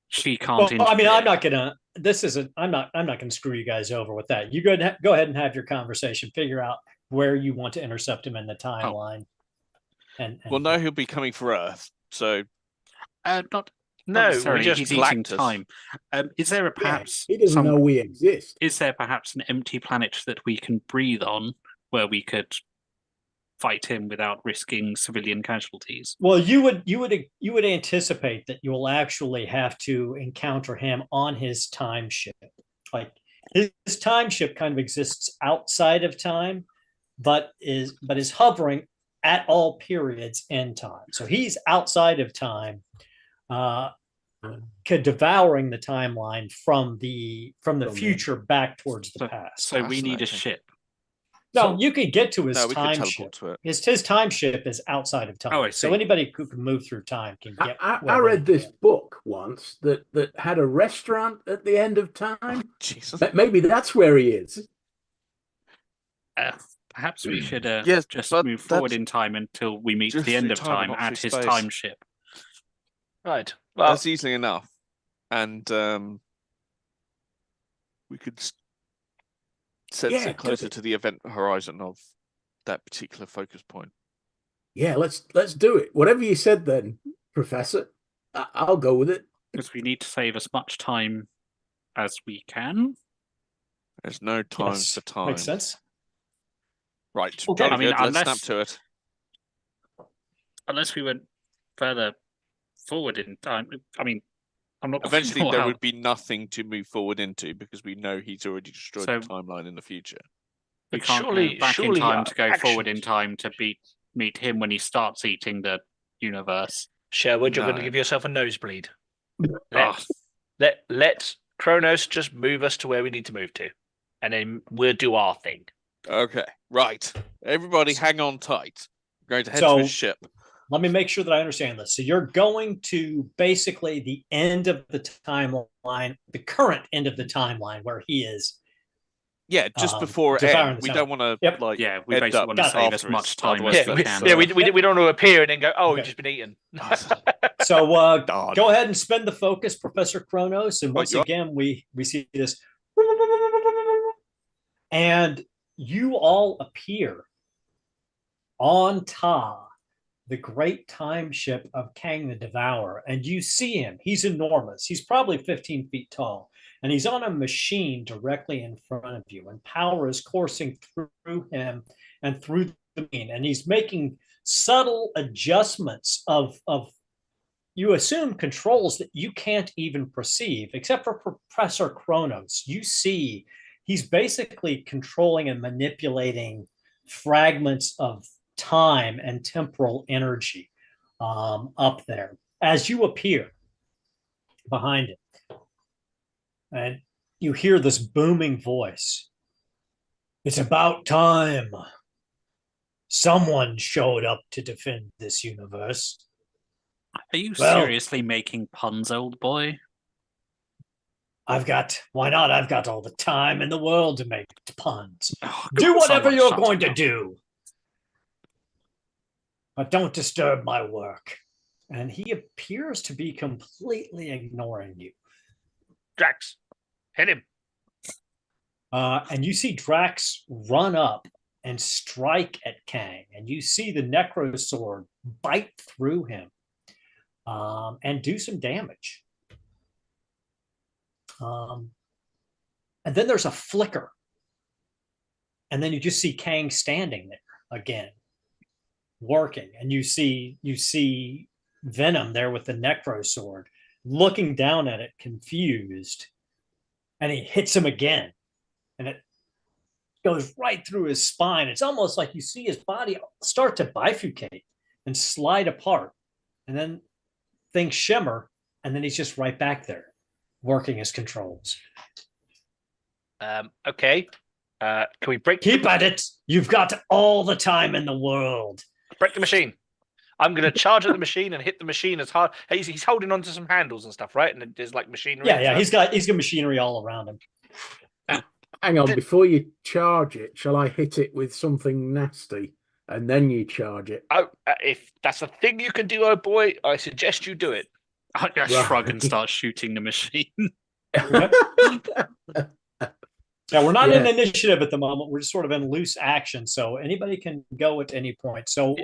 she can't. Well, I mean, I'm not gonna. This isn't. I'm not gonna screw you guys over with that. You go ahead and have your conversation. Figure out where you want to intercept him in the timeline. And Well, no, he'll be coming for Earth. So, not no, necessarily. we just He's eating Galactus. time. Is there perhaps he doesn't know we exist? Is there perhaps an empty planet that we can breathe on where we could fight him without risking civilian casualties? Well, you would anticipate that you will actually have to encounter him on his time ship. Like his time ship kind of exists outside of time, but is hovering at all periods in time. So he's outside of time, devouring the timeline from the future back towards the past. So we need a ship. No, you could get to his no, we could time teleport ship. to it. His time ship is outside of time. Oh, I see. So anybody who can move through time can get. I read this book once that had a restaurant at the end of time. Oh, Jesus. Maybe that's where he is. Perhaps we should Yes, just but move forward in time until we meet just the end through of time time and not at through his space. time ship. Right. Well, That's easily enough. And we could sense it closer to the event horizon of that particular focus point. Yeah, let's do it. Whatever you said then, Professor, I'll go with it. Because we need to save as much time as we can. There's no time for time. Makes sense. Right. Okay. Jolly I mean, good. Let's snap to it. Unless we went further forward in time. I mean, I'm not Eventually, sure there how- would be nothing to move forward into because we know he's already destroyed So- the timeline in the future. We But can't surely- go back in surely time our to go forward in actions- time to meet him when he starts eating the universe. Sherwood, you're going to No. give yourself a nosebleed. Ah, Let Kronos just move us to where we need to move to, and then we'll do our thing. Okay. Right. Everybody, hang on tight. We're going to head So- to his ship. Let me make sure that I understand this. So you're going to basically the end of the timeline, the current end of the timeline where he is. Yeah, just before it devouring ends. the We time. don't want to Yep. like. yeah, we end basically up want to save as afterwards, much time otherwise as Yeah, we can. we don't want to appear and then go, oh, Okay. we've just been eaten. So Darn. go ahead and spend the focus, Professor Kronos. And once you are- again, we see this. And you all appear on Ta the great time ship of Kang the Devourer. And you see him. He's enormous. He's probably 15 feet tall. And he's on a machine directly in front of you. And power is coursing through him and through the machine. And he's making subtle adjustments of you assume controls that you can't even perceive, except for Professor Kronos. You see he's basically controlling and manipulating fragments of time and temporal energy up there as you appear behind it. And you hear this booming voice. It's about time. Someone showed up to defend this universe. Are you seriously making puns, old boy? Why not? I've got all the time in the world to make puns. Oh, do God, whatever you're shut going to up. do. But don't disturb my work. And he appears to be completely ignoring you. Drax, hit him. And you see Drax run up and strike at Kang. And you see the Necro Sword bite through him and do some damage. And then there's a flicker. And then you just see Kang standing there again, working. And you see Venom there with the Necro Sword, looking down at it, confused. And he hits him again. And it goes right through his spine. It's almost like you see his body start to bifurcate and slide apart. And then things shimmer. And then he's just right back there, working his controls. Okay. Can we break? Keep at it. You've got all the time in the world. Break the machine. I'm going to charge at the machine and hit the machine as hard. He's holding onto some handles and stuff, right? And there's like machinery. Yeah. He's got machinery all around him. Hang on, before you charge it, shall I hit it with something nasty and then you charge it? Oh, if that's a thing you can do, oh boy, I suggest you do it. I shrug and start shooting the machine. Yeah, we're not in initiative at the moment. We're just sort of in loose action, so anybody can go at any point. So,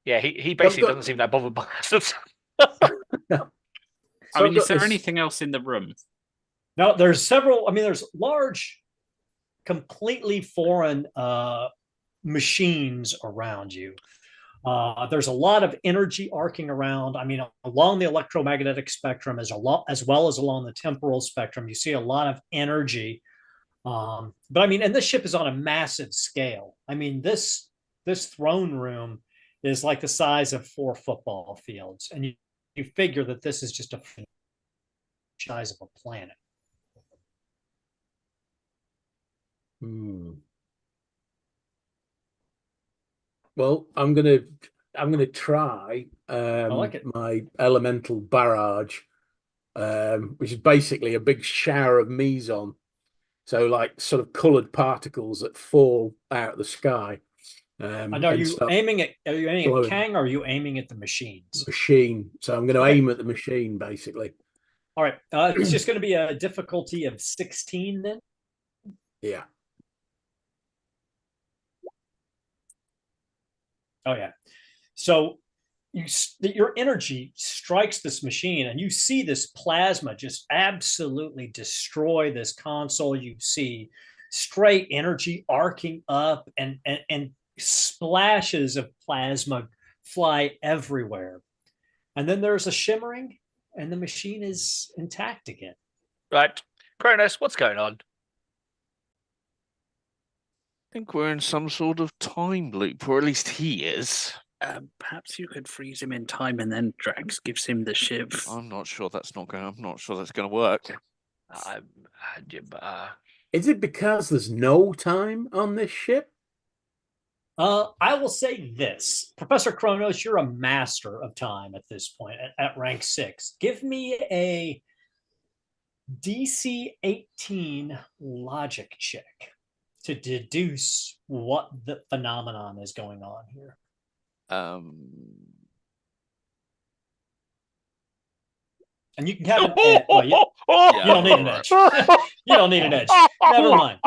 he basically doesn't seem that bothered by us. I mean, is there anything else in the room? No, there's several. I mean, there's large, completely foreign machines around you. There's a lot of energy arcing around. I mean, along the electromagnetic spectrum, as well as along the temporal spectrum, you see a lot of energy. But I mean, and this ship is on a massive scale. I mean, this throne room is like the size of 4 football fields, and you figure that this is just a size of a planet. Well, I'm gonna try my elemental barrage, which is basically a big shower of meson. So like sort of coloured particles that fall out of the sky. And are you aiming at Kang, or are you aiming at the machines? Machine. So I'm going to aim at the machine, basically. All right. It's just going to be a difficulty of 16 then? Yeah. Oh, yeah. So your energy strikes this machine, and you see this plasma just absolutely destroy this console. You see straight energy arcing up, and splashes of plasma fly everywhere. And then there's a shimmering, and the machine is intact again. Right. Kronos, what's going on? I think we're in some sort of time loop, or at least he is. Perhaps you could freeze him in time, and then Drax gives him the shiv. I'm not sure that's going to work. Is it because there's no time on this ship? I will say this, Professor Kronos, you're a master of time at this point, at rank 6. Give me a DC 18 logic check to deduce what the phenomenon is going on here. And you can have an edge. Well, you don't need an edge. You don't need an edge. Never mind.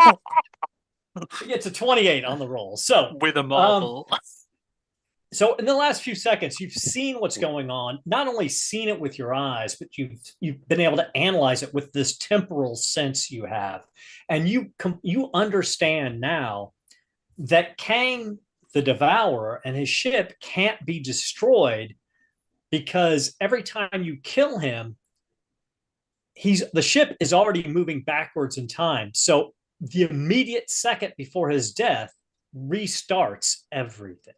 You get to 28 on the roll. So with a marble. So in the last few seconds, you've seen what's going on, not only seen it with your eyes, but you've been able to analyze it with this temporal sense you have. And you understand now that Kang the Devourer and his ship can't be destroyed because every time you kill him, the ship is already moving backwards in time. So the immediate second before his death restarts everything.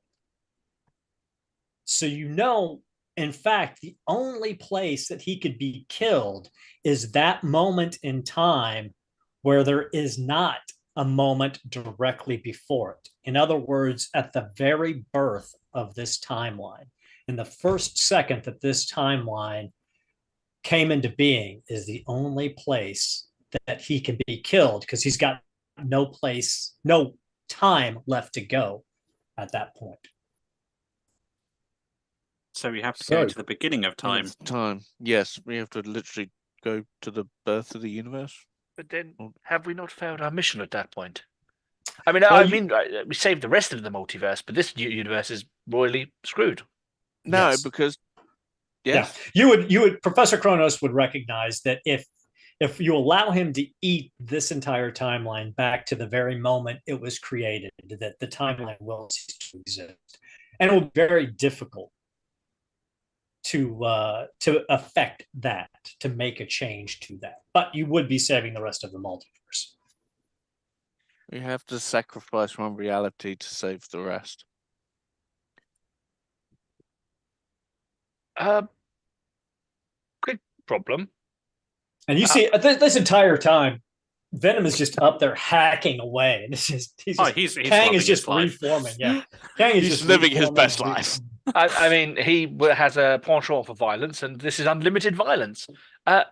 So in fact, the only place that he could be killed is that moment in time where there is not a moment directly before it. In other words, at the very birth of this timeline, in the first second that this timeline came into being, is the only place that he can be killed, because he's got no time left to go at that point. So we have to go to the beginning of time. Yes, we have to literally go to the birth of the universe. But then, have we not failed our mission at that point? I mean, we saved the rest of the multiverse, but this universe is royally screwed. No, Yes. because you would Professor Kronos would recognize that if you allow him to eat this entire timeline back to the very moment it was created, that the timeline will cease to exist, and it will be very difficult to affect that, to make a change to that. But you would be saving the rest of the multiverse. we have to sacrifice one reality to save the rest. Quick problem. And you see, this entire time, Venom is just up there hacking away, and he's Kang is just reforming. Yeah, Kang is He's just living his best life. I mean, he has a penchant for violence, and this is unlimited violence. A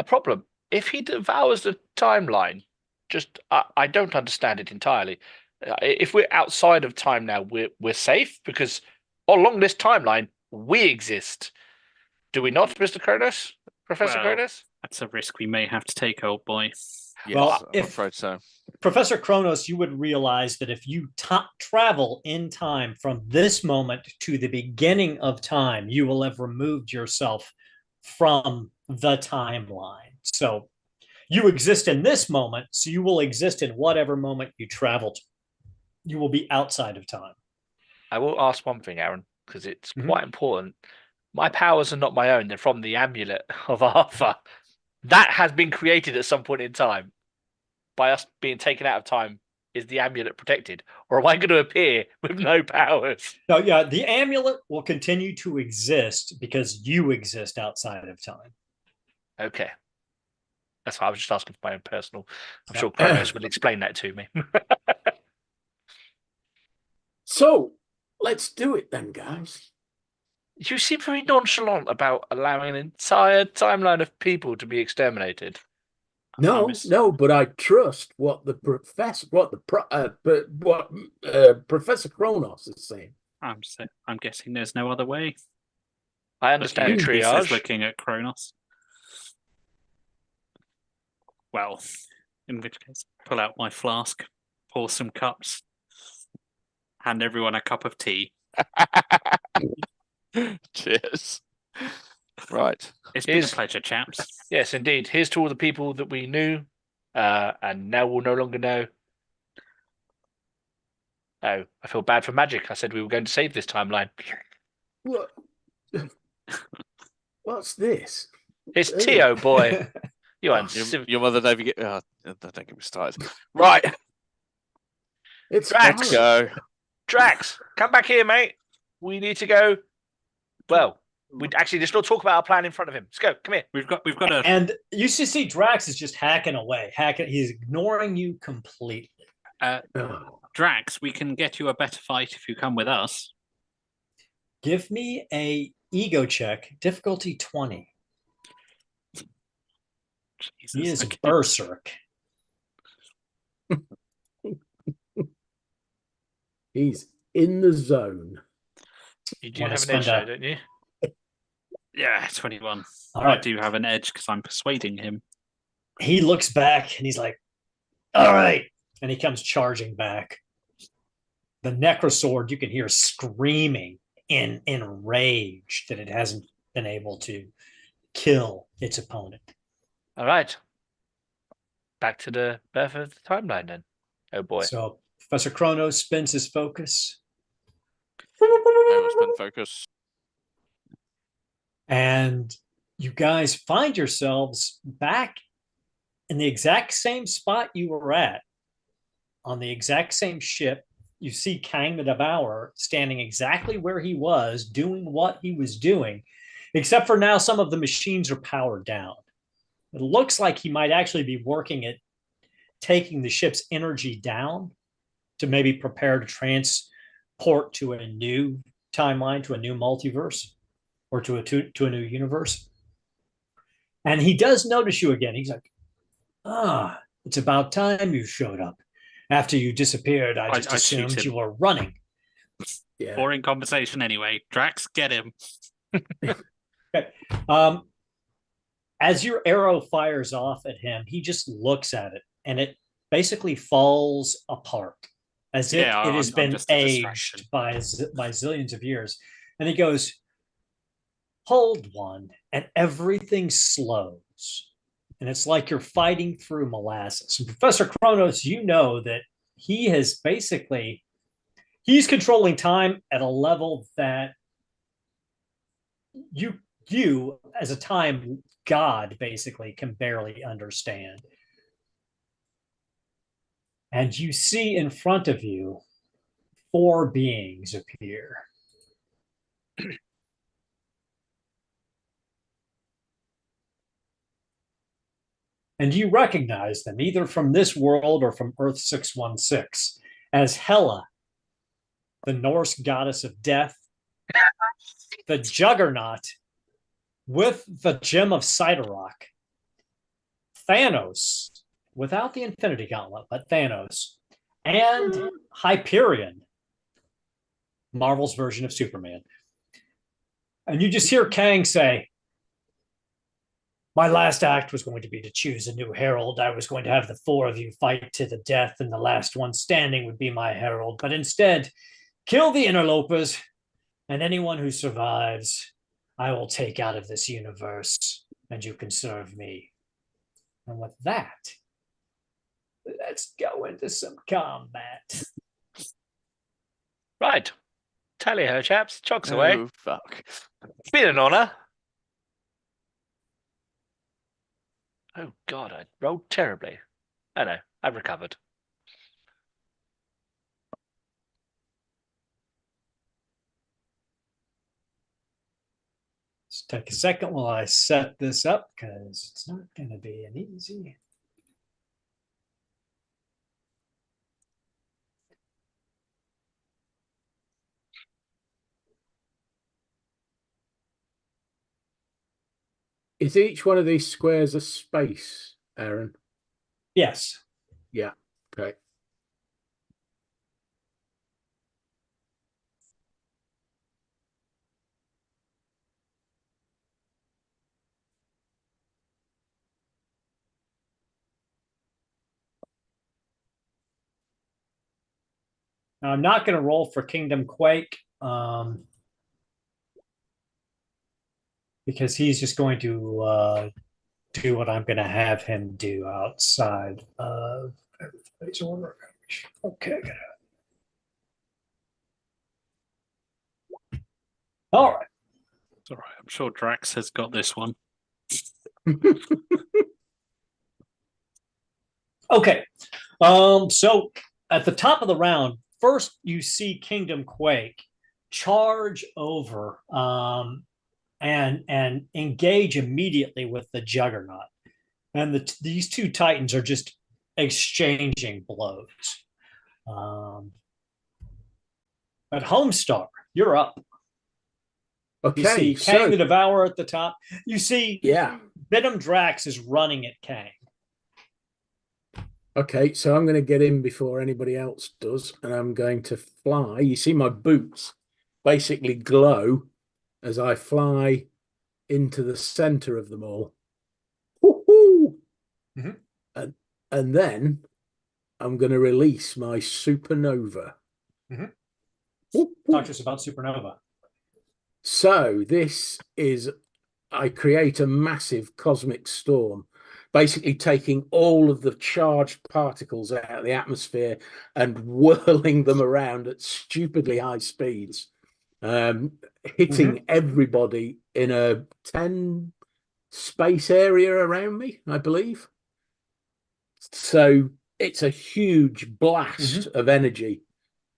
problem. If he devours the timeline, I don't understand it entirely. If we're outside of time now, we're safe, because along this timeline we exist. Do we not, Mr. Kronos? Professor Kronos? That's a risk we may have to take, old boy. Yes, Well, I'm afraid so. Professor Kronos, you would realize that if you travel in time from this moment to the beginning of time, you will have removed yourself from the timeline. So you exist in this moment, so you will exist in whatever moment you travel to. You will be outside of time. I will ask one thing, Aaron, because it's quite important. My powers are not my own. They're from the amulet of Arthur. That has been created at some point in time. By us being taken out of time, is the amulet protected? Or am I going to appear with no powers? No, yeah, the amulet will continue to exist because you exist outside of time. Okay. That's why I was just asking for my own personal. I'm sure Kronos will explain that to me. So, let's do it then, guys. You seem very nonchalant about allowing an entire timeline of people to be exterminated. No, but I trust what Professor Kronos is saying. I'm guessing there's no other way. I understand triage. Looking at Kronos. Well, in which case, pull out my flask, pour some cups, hand everyone a cup of tea. Cheers. Right. It's been a pleasure, chaps. Yes, indeed. Here's to all the people that we knew, and now we'll no longer know. Oh, I feel bad for Magic. I said we were going to save this timeline. What? What's this? It's Tio, boy. Your mother never get. Oh, don't get me started. Right. It's Drax. Go. Drax, come back here, mate. We need to go. Well, we actually just not talk about our plan in front of him. Let's go. Come here. We've got a. And you should see Drax is just hacking away. He's ignoring you completely. Drax, we can get you a better fight if you come with us. Give me a ego check, difficulty 20. Jesus, He is berserk. He's in the zone. You do have an edge, though, don't you? Yeah, 21. All right. I do have an edge because I'm persuading him. He looks back and he's like, all right. And he comes charging back. the Necrosword, you can hear screaming in rage that it hasn't been able to kill its opponent. All right. Back to the birth of the timeline then. Oh boy. So Professor Kronos spins his focus. I will spend focus. And you guys find yourselves back in the exact same spot you were at, on the exact same ship. You see Kang the Devourer standing exactly where he was, doing what he was doing, except for now some of the machines are powered down. It looks like he might actually be working at taking the ship's energy down to maybe prepare to transport to a new timeline, to a new multiverse, or to a new universe. And he does notice you again. He's like, it's about time you showed up. After you disappeared, I just assumed you were running. Yeah. Boring conversation anyway. Drax, get him. Okay. As your arrow fires off at him, he just looks at it, and it basically falls apart as if it has been aged by zillions of years. And he goes, hold one, and everything slows. And it's like you're fighting through molasses. And Professor Kronos, you know that he's controlling time at a level that you as a time god basically can barely understand. And you see in front of you 4 beings appear. And you recognize them either from this world or from Earth 616 as Hela, the Norse goddess of death, the Juggernaut with the Gem of Siderock, Thanos without the Infinity Gauntlet, but Thanos, and Hyperion, Marvel's version of Superman. And you just hear Kang say, my last act was going to be to choose a new herald. I was going to have the 4 of you fight to the death, and the last one standing would be my herald. But instead, kill the interlopers, and anyone who survives, I will take out of this universe, and you can serve me. And with that, let's go into some combat. Right. Tally ho, chaps. Chocks away. Oh, fuck. It's been an honor. Oh, God, I rolled terribly. I know. I've recovered. Just take a second while I set this up, because it's not going to be an easy. Is each one of these squares a space, Aaron? Yes. Yeah. Okay. Now, I'm not going to roll for Kingdom Quake because he's just going to do what I'm going to have him do outside of everybody's order. Okay. All right. It's all right. I'm sure Drax has got this one. Okay. So at the top of the round, first you see Kingdom Quake charge over and engage immediately with the Juggernaut. And these 2 Titans are just exchanging blows. But Homestar, you're up. Okay. You see Kang the Devourer at the top. You see Venom Drax is running at Kang. Okay, so I'm going to get in before anybody else does, and I'm going to fly. You see my boots basically glow as I fly into the center of them all. Woo-hoo! And then I'm going to release my supernova Talk to us about Supernova. So this is, I create a massive cosmic storm, basically taking all of the charged particles out of the atmosphere and whirling them around at stupidly high speeds, hitting everybody in a 10 space area around me, I believe. So it's a huge blast of energy,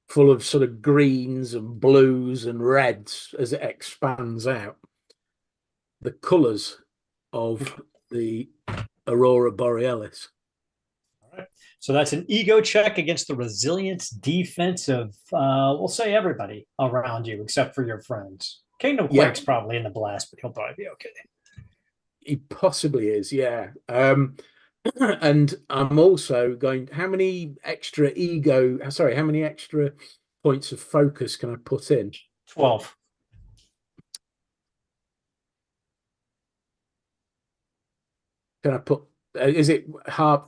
full of sort of greens and blues and reds as it expands out. The colours of the Aurora Borealis. All right. So that's an ego check against the resilience defense of, we'll say, everybody around you, except for your friends. Kingdom Quake's probably in the blast, but he'll probably be okay. He possibly is, yeah. And I'm also going, how many extra points of focus can I put in? 12. Can I put, is it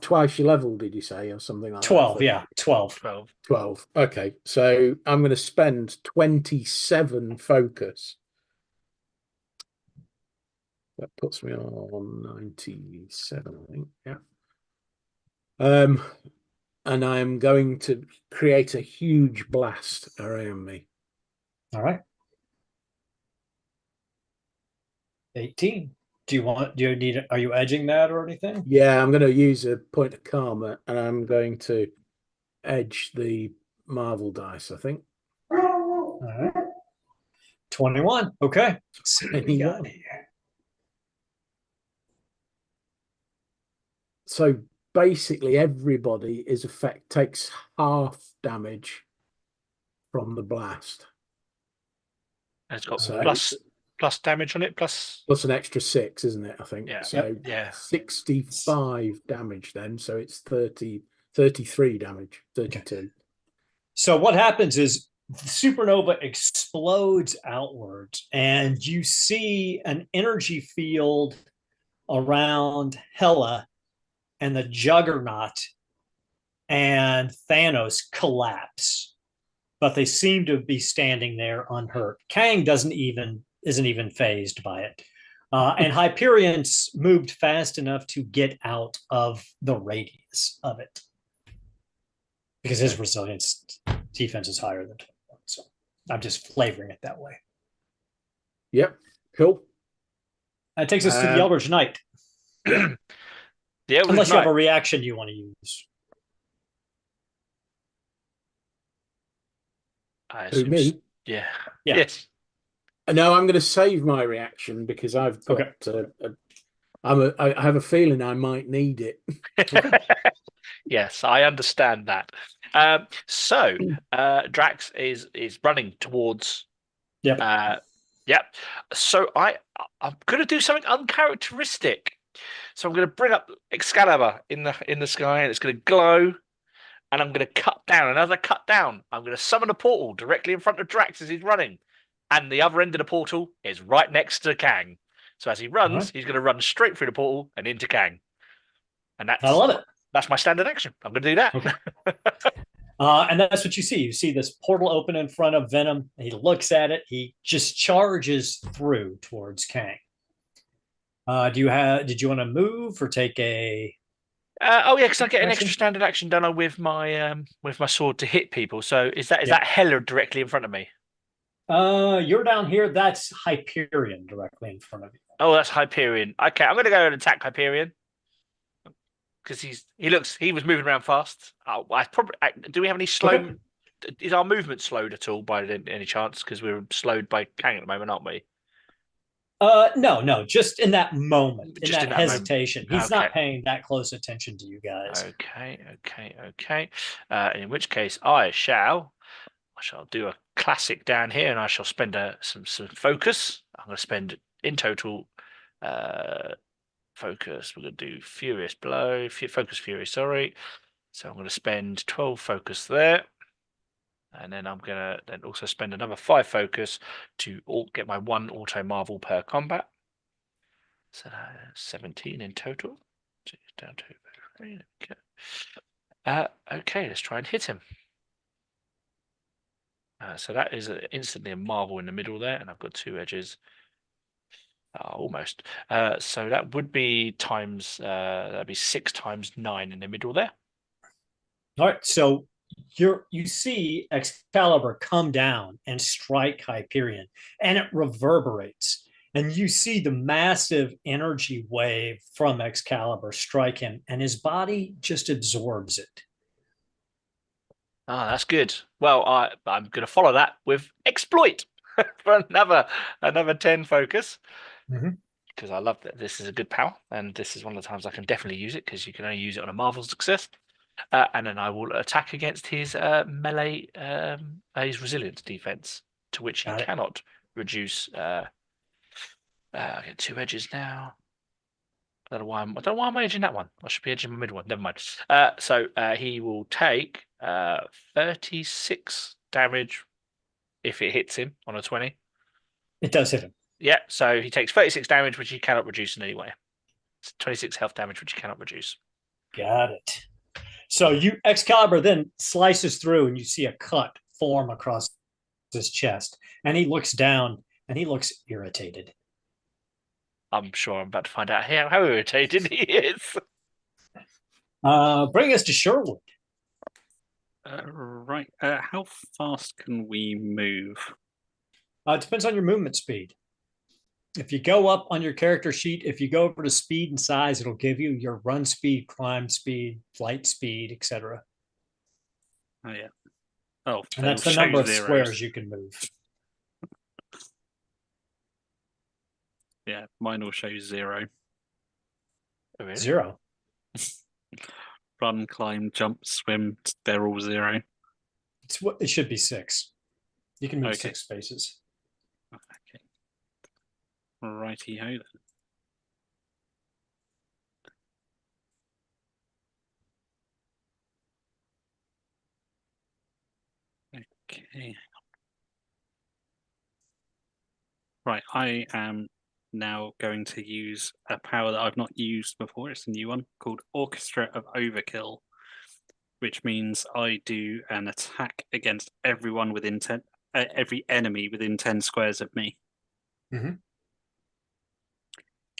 twice your level, did you say, or something like 12, that? yeah, 12. 12. Okay, so I'm going to spend 27 focus. That puts me on 97, I think. Yeah. And I'm going to create a huge blast around me. All right. 18. Are you edging that or anything? Yeah, I'm going to use a point of karma, and I'm going to edge the Marvel dice, I think. All right. 21. Okay. Let's see what we got here. So basically everybody takes half damage from the blast. And it's got So plus damage on it, plus an extra 6, isn't it? I think. Yeah. So yeah. 65 damage then. So it's 33 damage, 32. Okay. So what happens is the supernova explodes outwards, and you see an energy field around Hela and the Juggernaut and Thanos collapse, but they seem to be standing there unhurt. Kang isn't even phased by it. And Hyperion's moved fast enough to get out of the radius of it because his resilience defense is higher than 21. So I'm just flavoring it that way. Yep. Cool. That takes us to the Eldritch Knight. The Eldritch Unless you Knight. have a reaction you want to use. Who, me? Yeah. Yeah. Yes. No, I'm going to save my reaction because I've got. I have a feeling I might need it. Yes, I understand that. So Drax is running towards. Yep. Yep. So I'm going to do something uncharacteristic. So I'm going to bring up Excalibur in the sky, and it's going to glow. And I'm going to cut down. And as I cut down, I'm going to summon a portal directly in front of Drax as he's running. And the other end of the portal is right next to Kang. So as he runs, he's going to run straight through the portal and into Kang. And I love it. That's my standard action. I'm going to do that. Okay. And that's what you see. You see this portal open in front of Venom. He looks at it. He just charges through towards Kang. Did you want to move or take a... because I get an extra standard action done with my sword to hit people. So is that Hela directly in front of me? You're down here. That's Hyperion directly in front of you. Oh, that's Hyperion. Okay, I'm going to go and attack Hyperion because he was moving around fast. Do we have any slow? Okay. Is our movement slowed at all by any chance? Because we're slowed by Kang at the moment, aren't we? No, just in that moment, in that hesitation. Moment. He's not paying that close attention to you guys. Okay. In which case, I shall do a classic down here, and I shall spend some focus. I'm going to spend in total focus. We're going to do Furious Blow, Focus Fury, sorry. So I'm going to spend 12 focus there. And then I'm going to then also spend another 5 focus to get my 1 auto marvel per combat. So 17 in total. So down to 3. Okay, let's try and hit him. So that is instantly a marvel in the middle there, and I've got 2 edges. Almost. So that would be times. That'd be 6 times 9 in the middle there. All right, so you see Excalibur come down and strike Hyperion, and it reverberates, and you see the massive energy wave from Excalibur strike him, and his body just absorbs it. That's good. Well, I'm going to follow that with exploit for another 10 focus. Because I love that this is a good power, and this is one of the times I can definitely use it, because you can only use it on a Marvel success. And then I will attack against his melee, his resilience defense, to which he cannot reduce. I get 2 edges now. I don't know why I'm edging that one. I should be edging my middle one. Never mind. So he will take 36 damage if it hits him on a 20. It does hit him. Yeah, so he takes 36 damage, which he cannot reduce in any way. It's 26 health damage, which he cannot reduce. Got it. So Excalibur then slices through, and you see a cut form across his chest, and he looks down, and he looks irritated. I'm sure I'm about to find out how irritated he is. Bring us to Sherwood. Right. How fast can we move? It depends on your movement speed. If you go up on your character sheet, if you go over to speed and size, it'll give you your run speed, climb speed, flight speed, etc. Oh, yeah. Oh, and that's the number of squares you can move. Yeah, mine will show 0. Oh, really? 0. Run, climb, jump, swim, they're all 0. It should be 6. You can move 6 spaces. Okay. Righty-ho then. Okay. Right, I am now going to use a power that I've not used before. It's a new one called Orchestra of Overkill, which means I do an attack against everyone within every enemy within 10 squares of me. Mm-hmm.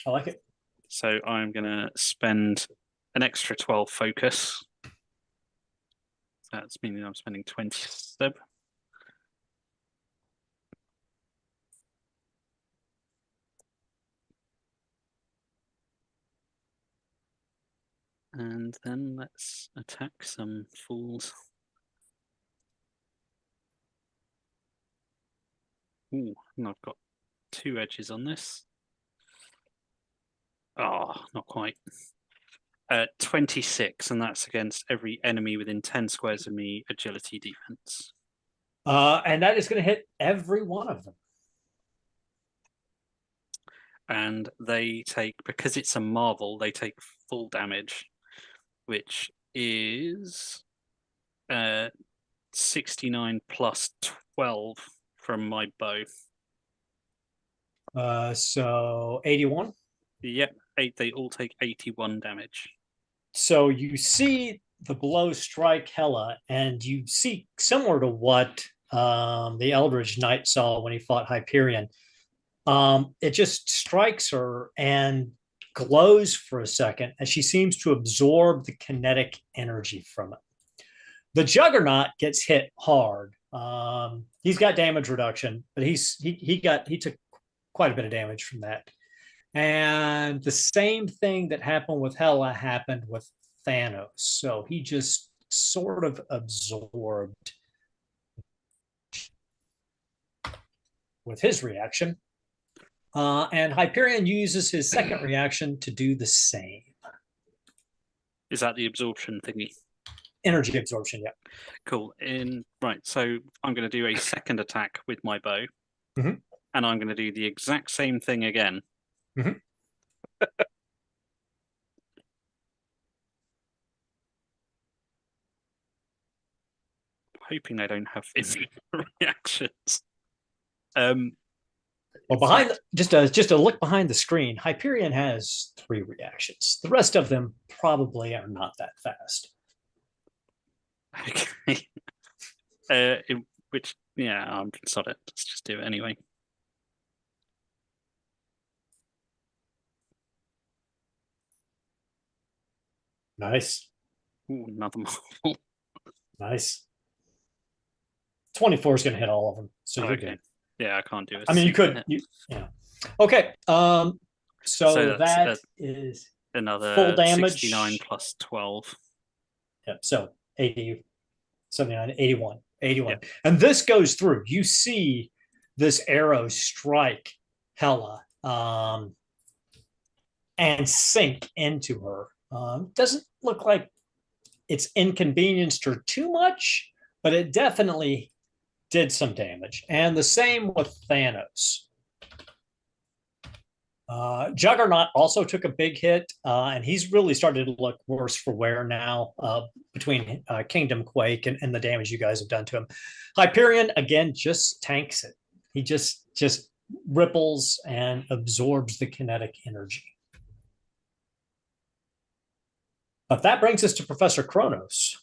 I like it. So I'm going to spend an extra 12 focus. That's meaning I'm spending 27. And then let's attack some fools. Ooh, and I've got 2 edges on this. Oh, not quite. 26, and that's against every enemy within 10 squares of me, agility defense. And that is going to hit every one of them. And they take, because it's a Marvel, they take full damage, which is 69 plus 12 from my bow. So 81? Yep, they all take 81 damage. So you see the blow strike Hela, and you see similar to what the Eldritch Knight saw when he fought Hyperion. It just strikes her and glows for a second as she seems to absorb the kinetic energy from it. The Juggernaut gets hit hard. He's got damage reduction, but he took quite a bit of damage from that. And the same thing that happened with Hela happened with Thanos. So he just sort of absorbed with his reaction. And Hyperion uses his second reaction to do the same. Is that the absorption thingy? Energy absorption, yeah. Cool. Right, so I'm going to do a second attack with my bow. Mm-hmm. And I'm going to do the exact same thing again. Mm-hmm. Hoping they don't have reactions. Well, just a look behind the screen, Hyperion has 3 reactions. The rest of them probably are not that fast. Okay. Which Yeah, I'm sorry. Let's just do it anyway. Nice. Ooh, another marvel. Nice. 24 is going to hit all of them, so you're good. Yeah, I can't do it. I mean, you could. Yeah. Okay. So that is another full damage. 69 plus 12. Yeah. So 80, 79, 81. 81. Yeah. And this goes through. You see this arrow strike Hela and sink into her. Doesn't look like it's inconvenienced her too much, but it definitely did some damage. And the same with Thanos. Juggernaut also took a big hit, and he's really started to look worse for wear now between Kingdom Quake and the damage you guys have done to him. Hyperion, again, just tanks it. He just ripples and absorbs the kinetic energy. But that brings us to Professor Kronos.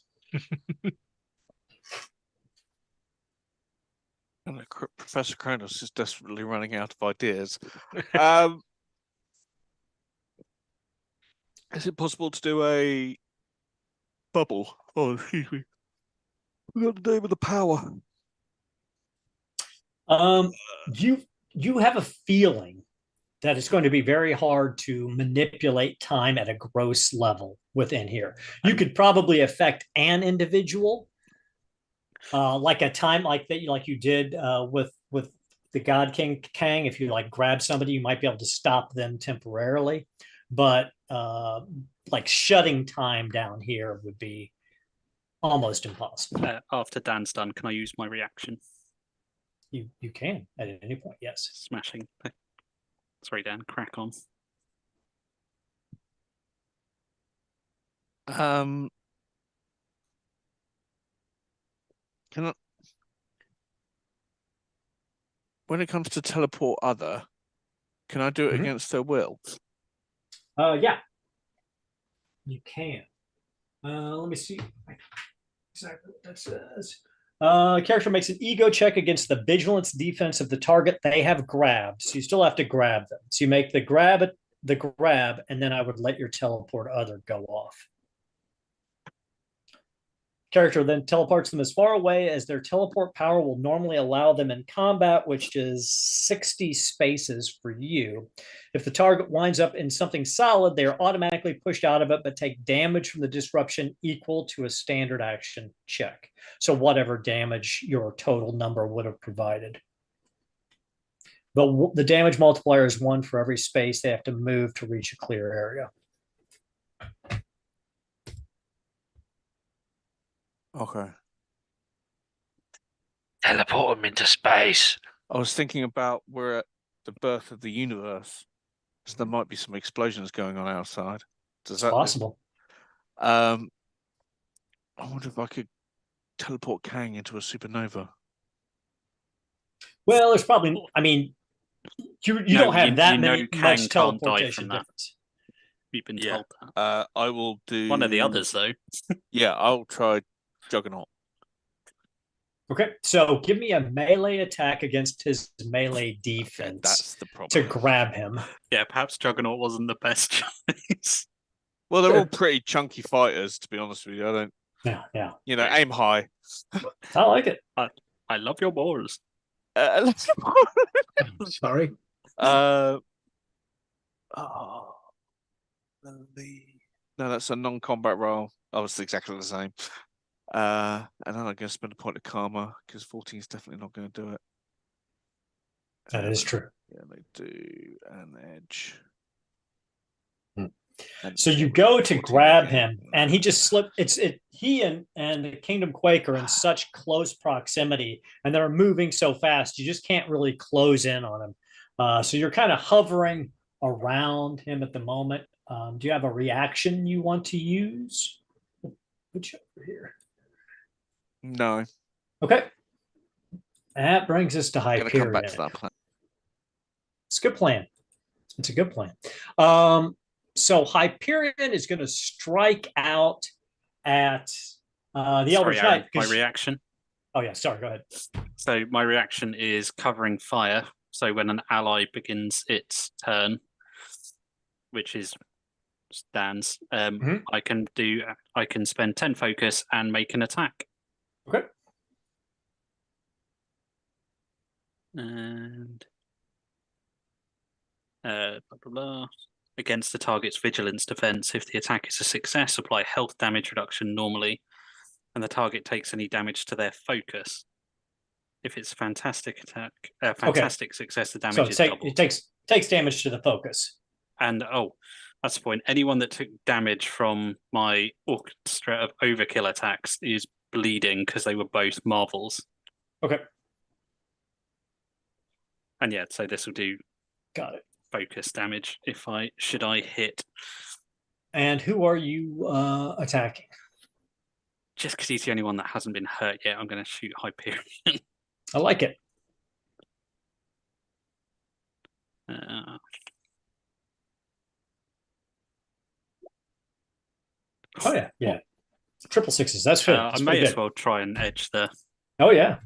Professor Kronos is desperately running out of ideas. Is it possible to do a bubble? Oh, excuse me. We got the name of the power. You have a feeling that it's going to be very hard to manipulate time at a gross level within here. You could probably affect an individual, like a time like that, like you did with the God King Kang. If you like grab somebody, you might be able to stop them temporarily. But like shutting time down here would be almost impossible. After Dan's done, can I use my reaction? You can at any point, yes. Smashing. Sorry, Dan, crack on. When it comes to teleport other, can I do it against their will? Yeah, you can. Let me see exactly what that says. Character makes an ego check against the vigilance defense of the target they have grabbed. So you still have to grab them. So you make the grab, and then I would let your teleport other go off. Character then teleports them as far away as their teleport power will normally allow them in combat, which is 60 spaces for you. If the target winds up in something solid, they are automatically pushed out of it, but take damage from the disruption equal to a standard action check. So whatever damage your total number would have provided. But the damage multiplier is 1 for every space they have to move to reach a clear area. Okay. Teleport them into space. I was thinking about we're at the birth of the universe, so there might be some explosions going on outside. It's possible. I wonder if I could teleport Kang into a supernova. Well, there's probably. I mean, you don't have that many much teleportation difference. We've been told that. I will do one of the others though. Yeah, I'll try Juggernaut. Okay, so give me a melee attack against his melee defense. That's the problem. To grab him. Yeah, perhaps Juggernaut wasn't the best choice. Well, they're all pretty chunky fighters, to be honest with you. I don't. Yeah. You know, aim high. I like it. I love your balls. Sorry. No, that's a non-combat roll. I was exactly the same. And then I'm going to spend a point of karma because 14 is definitely not going to do it. That is true. Yeah, they do an edge. So you go to grab him, and he just slipped. He and the Kingdom Quake are in such close proximity, and they're moving so fast, you just can't really close in on him. So you're kind of hovering around him at the moment. Do you have a reaction you want to use? Put you over here. No. Okay. That brings us to Hyperion. Come back to that plan. It's a good plan. It's a good plan. So Hyperion is going to strike out at the Eldritch Knight. My reaction. Oh yeah, sorry. Go ahead. So my reaction is covering fire. So when an ally begins its turn, which is Dan's, I can spend 10 focus and make an attack. Okay. And blah, blah, blah. Against the target's vigilance defense, if the attack is a success, apply health damage reduction normally, and the target takes any damage to their focus. If it's a fantastic attack, fantastic success, the damage is doubled. It takes damage to the focus. And that's the point. Anyone that took damage from my orchestra of overkill attacks is bleeding because they were both marvels. Okay. And yeah, so this will do Got it. focus damage if I hit. And who are you attacking? Just because he's the only one that hasn't been hurt yet, I'm going to shoot Hyperion. I like it. Oh yeah, yeah. Triple sixes. That's good. I may as well try and edge the. Oh yeah.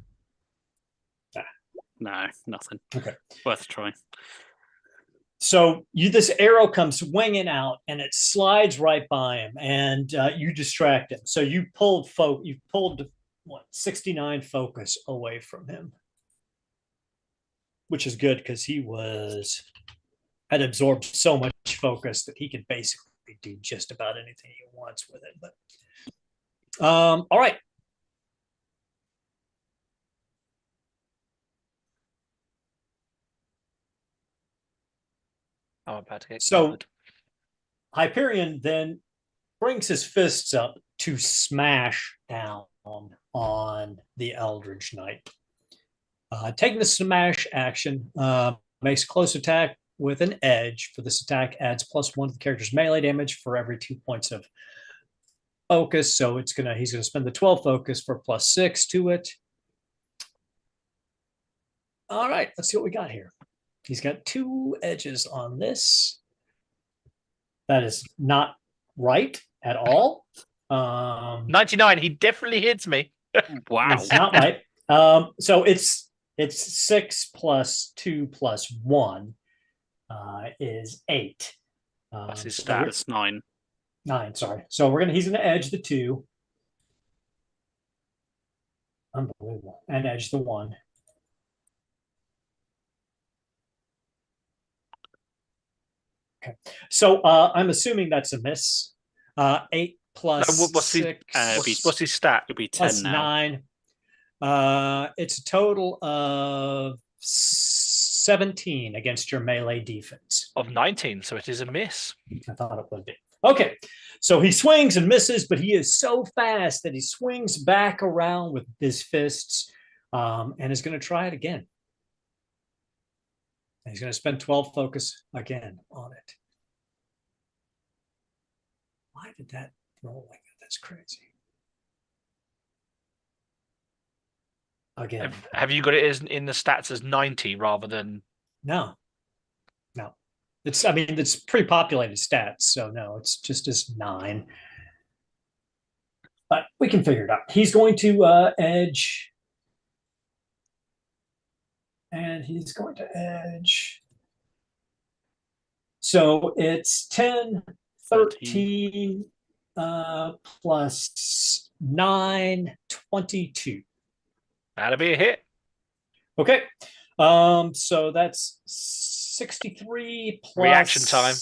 No, nothing. Okay. Worth a try. So this arrow comes winging out and it slides right by him, and you distract him. So you pulled 69 focus away from him, which is good because he had absorbed so much focus that he could basically do just about anything he wants with it. But all right. I'm about to get So covered. Hyperion then brings his fists up to smash down on the Eldritch Knight. Taking the smash action, makes close attack with an edge. For this attack, adds +1 to the character's melee damage for every 2 points of focus. So he's gonna spend the 12 focus for +6 to it. All right, let's see what we got here. He's got 2 edges on this. That is not right at all. 99. He definitely hits me. Wow. It's not right. So it's 6 + 2 + 1 is 8. That's his so stat. That's 9. 9. Sorry. So he's going to edge the 2. Unbelievable. And edge the 1. Okay. So I'm assuming that's a miss. 8 plus what's 6. What's his stat? It'll be 10 plus now. 9. It's a total of 17 against your melee defense. Of 19, so it is a miss. I thought it would be. Okay, so he swings and misses, but he is so fast that he swings back around with his fists and is going to try it again. And he's going to spend 12 focus again on it. Why did that roll like that? That's crazy. Again. Have you got it in the stats as 90 rather than? No. It's pre-populated stats, so no, it's just as 9. But we can figure it out. He's going to edge. And he's going to edge. So it's 10, 13 plus 9, 22. That'll be a hit. Okay. So that's 63 plus Reaction time.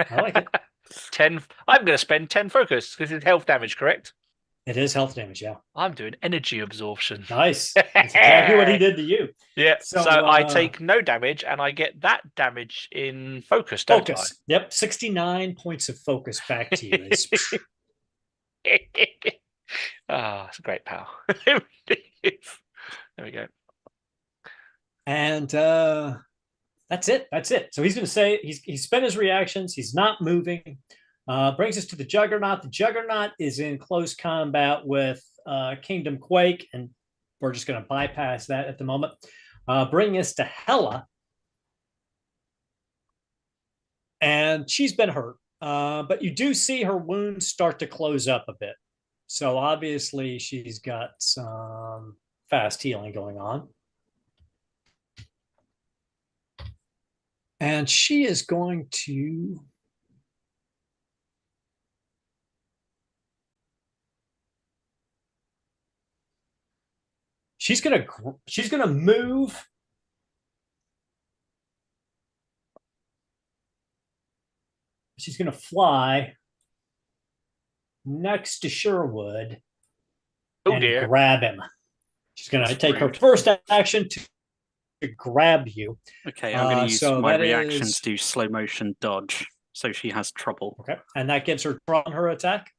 I like it. 10. I'm going to spend 10 focus because it's health damage, correct? It is health damage, yeah. I'm doing energy absorption. Nice. That's exactly what he did to you. Yeah. So, I take no damage and I get that damage in focus, don't focus. Yep. 69 points of focus back to you. It's a great power. There we go. And that's it. So he's going to say he's spent his reactions. He's not moving. Brings us to the Juggernaut. The Juggernaut is in close combat with Kingdom Quake, and we're just going to bypass that at the moment. Bring us to Hela. And she's been hurt, but you do see her wounds start to close up a bit. So obviously she's got some fast healing going on. And she is going to she's gonna move. She's gonna fly next to Sherwood and grab him. She's gonna take her first action to grab you. Okay, I'm going to use my reaction to do slow motion dodge, so she has trouble. Okay, and that gives her trouble on her attack.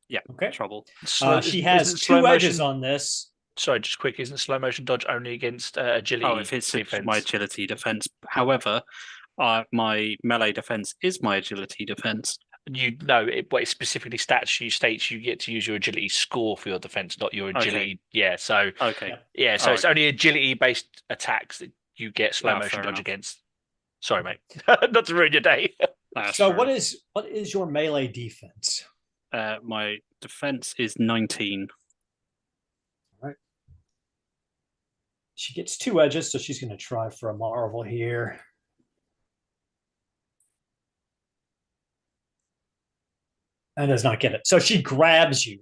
Yeah, okay, trouble. She has two edges on this. Sorry, just quick. Isn't slow motion dodge only against agility? Oh, if it's my agility defense. However, my melee defense is my agility defense. You know, it specifically states you get to use your agility score for your defense, not your agility. Okay. Yeah, so okay, so it's only agility based attacks that you get slow motion dodge against. Sorry, mate, not to ruin your day. So what is your melee defense? My defense is 19. All right. She gets two edges, so she's going to try for a marvel here. And does not get it. So she grabs you,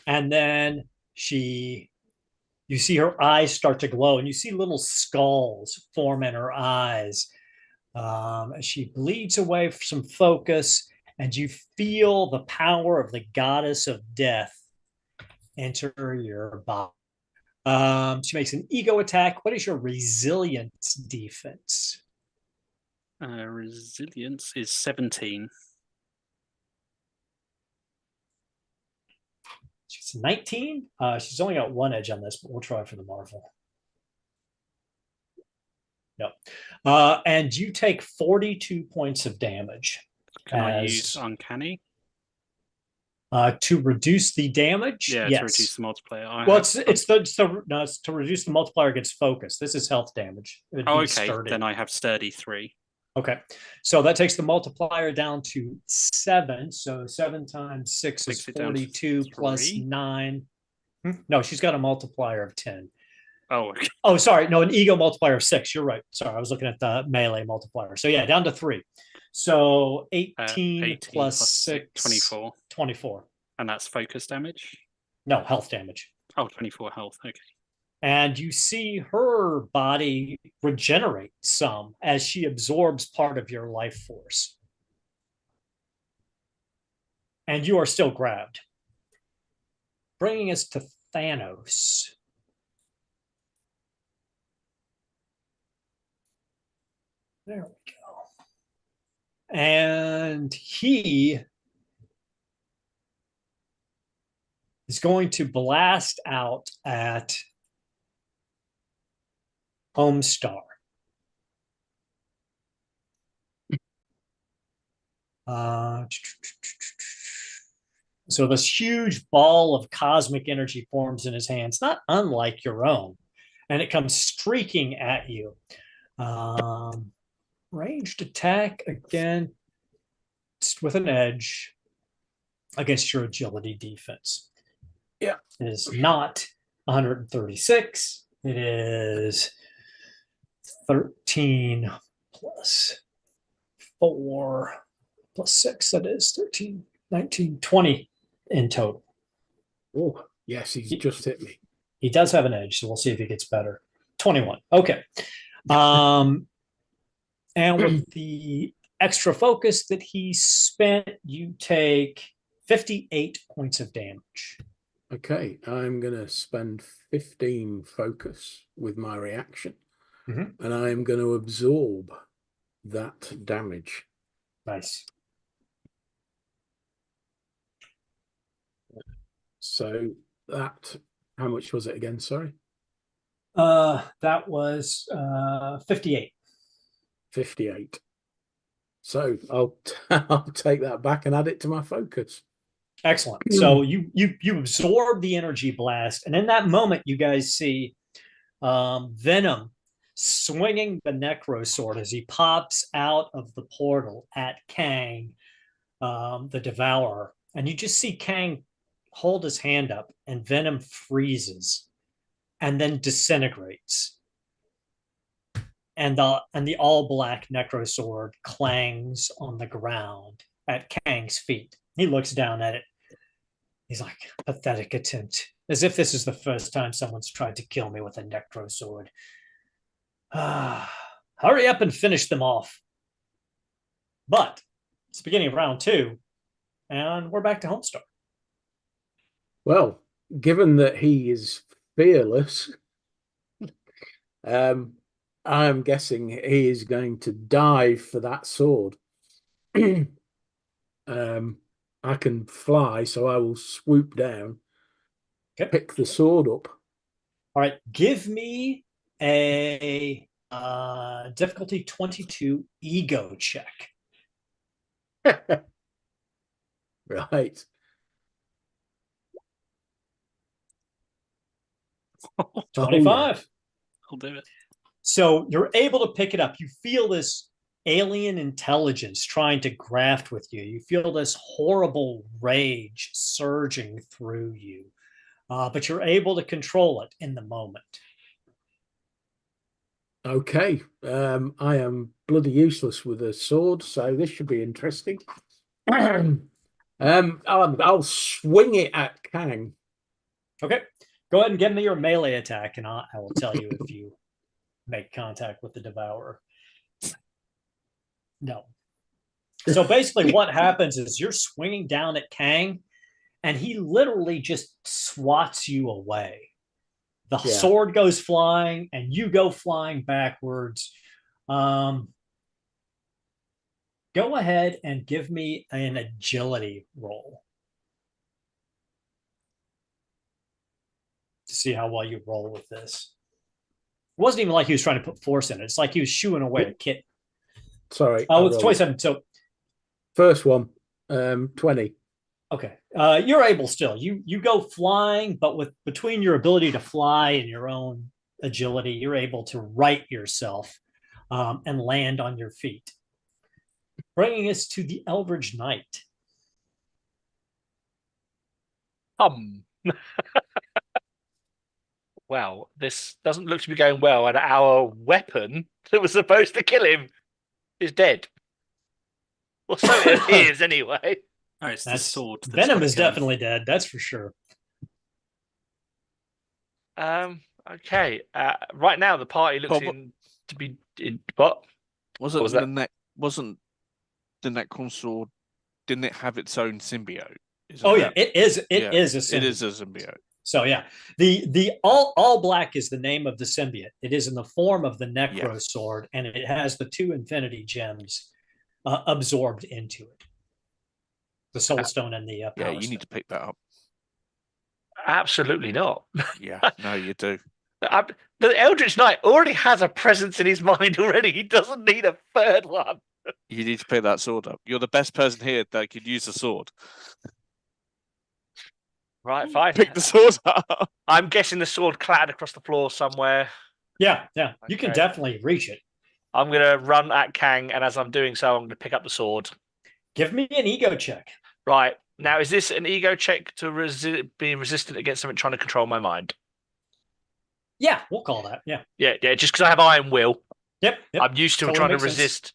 and then you see her eyes start to glow, and you see little skulls form in her eyes. As she bleeds away for some focus, and you feel the power of the goddess of death enter your body. She makes an ego attack. What is your resilience defense? Resilience is 17. She's 19. She's only got one edge on this, but we'll try for the marvel. No. And you take 42 points of damage. Can I use uncanny? To reduce the damage? Yeah, yes. To reduce the multiplier. It's to reduce the multiplier against focus. This is health damage. Okay. Sturdy. Then I have sturdy 3. Okay, so that takes the multiplier down to 7. So 7 times 6 is 42 plus 9. No, she's got a multiplier of 10. Oh, okay. Oh, sorry. No, an ego multiplier of 6. You're right. Sorry, I was looking at the melee multiplier. So yeah, down to 3. So 18 plus 6. 24. 24. And that's focus damage? No, health damage. Oh, 24 health. Okay. And you see her body regenerate some as she absorbs part of your life force. And you are still grabbed. Bringing us to Thanos. There we go. And he is going to blast out at Homestar. So this huge ball of cosmic energy forms in his hands, not unlike your own, and it comes streaking at you. Ranged attack again with an edge against your agility defense. Yeah, it is not 136. It is 13 plus 4 plus 6. That is 13, 19, 20 in total. Oh, yes, he's just hit me. He does have an edge, so we'll see if he gets better. 21. Okay. And with the extra focus that he spent, you take 58 points of damage. Okay, I'm going to spend 15 focus with my reaction. And I am going to absorb that damage. Nice. So that, how much was it again? Sorry. That was 58. 58. So I'll take that back and add it to my focus. Excellent. So you absorb the energy blast, and in that moment, you guys see Venom swinging the Necro Sword as he pops out of the portal at Kang, the Devourer, and you just see Kang hold his hand up, and Venom freezes and then disintegrates. And the all black necrosword clangs on the ground at Kang's feet. He looks down at it. He's like, pathetic attempt, as if this is the first time someone's tried to kill me with a necrosword. Hurry up and finish them off. But it's the beginning of round 2, and we're back to Homestar. Well, given that he is fearless, I'm guessing he is going to dive for that sword. I can fly, so I will swoop down, pick the sword up. All right, give me a difficulty 22 ego check. Right. 25. I'll do it. So you're able to pick it up. You feel this alien intelligence trying to graft with you. You feel this horrible rage surging through you, but you're able to control it in the moment. Okay. I am bloody useless with a sword, so this should be interesting. I'll swing it at Kang. Okay. Go ahead and give me your melee attack, and I will tell you if you make contact with the Devourer. No. So basically what happens is you're swinging down at Kang, and he literally just swats you away. The sword goes flying, and you go flying backwards. Go ahead and give me an agility roll to see how well you roll with this. It wasn't even like he was trying to put force in it. It's like he was shooing away a kid. Sorry. Oh, it's 27. So first one, 20. Okay. You're able still. You go flying, but with between your ability to fly and your own agility, you're able to right yourself and land on your feet. Bringing us to the Eldritch Knight. Well, this doesn't look to be going well, and our weapon that was supposed to kill him is dead. Well, so it appears anyway. Oh, it's the sword. Venom is definitely dead. That's for sure. Okay. Right now, the party looks to be in what? Wasn't was the that? Wasn't the Necron sword? Didn't it have its own symbiote? It is. It is a symbiote. It is a symbiote. So yeah, the all black is the name of the symbiote. It is in the form of the Necro sword, and it has the 2 infinity gems absorbed into it. The Soul Stone and the Power you Stone. need to pick that up. Absolutely not. Yeah, no, you do. The Eldritch Knight already has a presence in his mind already. He doesn't need a third one. You need to pick that sword up. You're the best person here that could use the sword. Right, fine. Pick the sword up. I'm guessing the sword clattered across the floor somewhere. Yeah. You can definitely reach it. I'm going to run at Kang, and as I'm doing so, I'm going to pick up the sword. Give me an ego check. Right. Now, is this an ego check to be resistant against something trying to control my mind? Yeah, we'll call that. Yeah. Yeah, just because I have iron will. Yep. I'm used to Totally trying to makes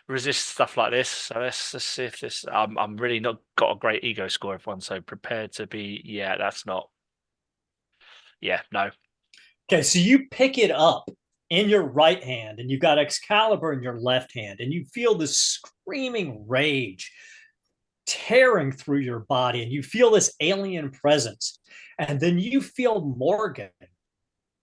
resist stuff like this. So let's see if this. I'm really not got a great ego score, everyone. So prepared to be. Yeah, that's not. Yeah, no. Okay, so you pick it up in your right hand, and you've got Excalibur in your left hand, and you feel this screaming rage tearing through your body, and you feel this alien presence. And then you feel Morgan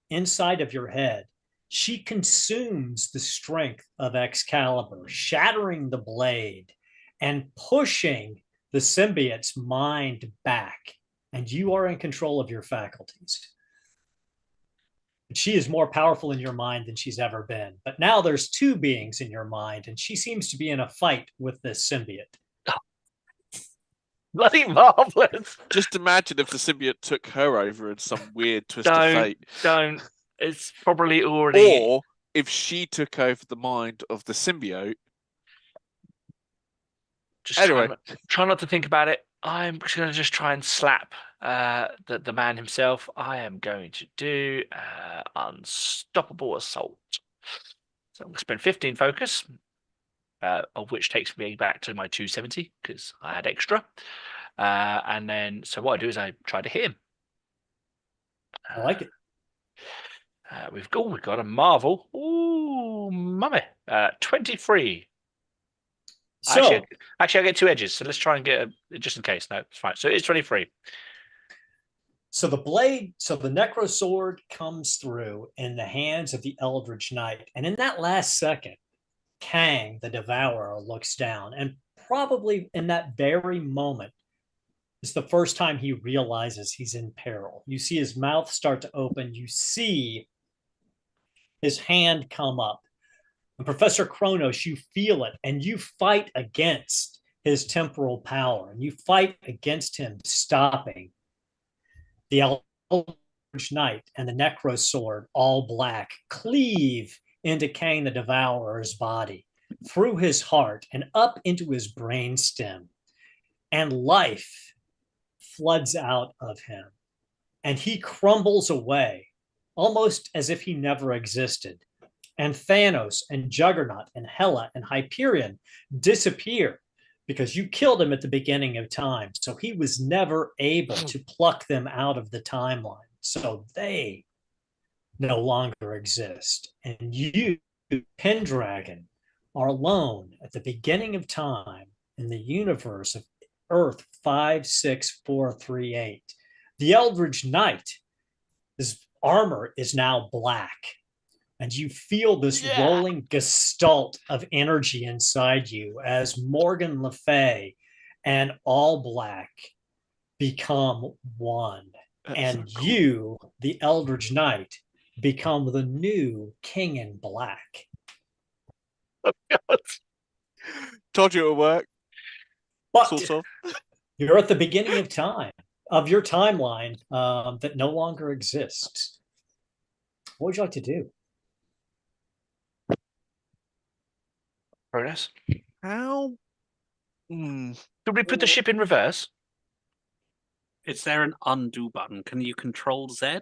inside of your head. She consumes the strength of Excalibur, shattering the blade and pushing the symbiote's mind back. And you are in control of your faculties. She is more powerful in your mind than she's ever been. But now there's 2 beings in your mind, and she seems to be in a fight with this symbiote. Bloody marvelous! Just imagine if the symbiote took her over in some weird twist of fate. Don't. It's probably already. Or if she took over the mind of the symbiote. Just anyway, try not to think about it. I'm just going to try and slap the man himself, I am going to do unstoppable assault. So I'm going to spend 15 focus, of which takes me back to my 270 because I had extra. And then, so what I do is I try to hit him. I like it. We've got a Marvel. Ooh, mummy. 23. So, Actually, I get 2 edges, so let's try and get just in case. No, it's fine. So it's 23. so the Necro Sword comes through in the hands of the Eldritch Knight. And in that last second, Kang, the Devourer, looks down. And probably in that very moment, it's the first time he realizes he's in peril. You see his mouth start to open. You see his hand come up. And Professor Kronos, you feel it, and you fight against his temporal power, and you fight against him stopping the Eldritch Knight and the Necro Sword, all black, cleave into Kang the Devourer's body, through his heart and up into his brainstem, and life floods out of him, and he crumbles away, almost as if he never existed. And Thanos and Juggernaut and Hela and Hyperion disappear because you killed him at the beginning of time. So he was never able to pluck them out of the timeline. So they no longer exist. And you, Pendragon, are alone at the beginning of time in the universe of Earth 56438. The Eldritch Knight, his armor is now black. And you feel this rolling gestalt of energy inside you as Morgan Le Fay and All Black become one. And so cool. You, the Eldritch Knight, become the new King in Black. Oh, God. Told you it would work. But sort of. You're at the beginning of time, of your timeline that no longer exists. What would you like to do? Progress. How? Could we put the ship in reverse? Is there an undo button? Can you control Z?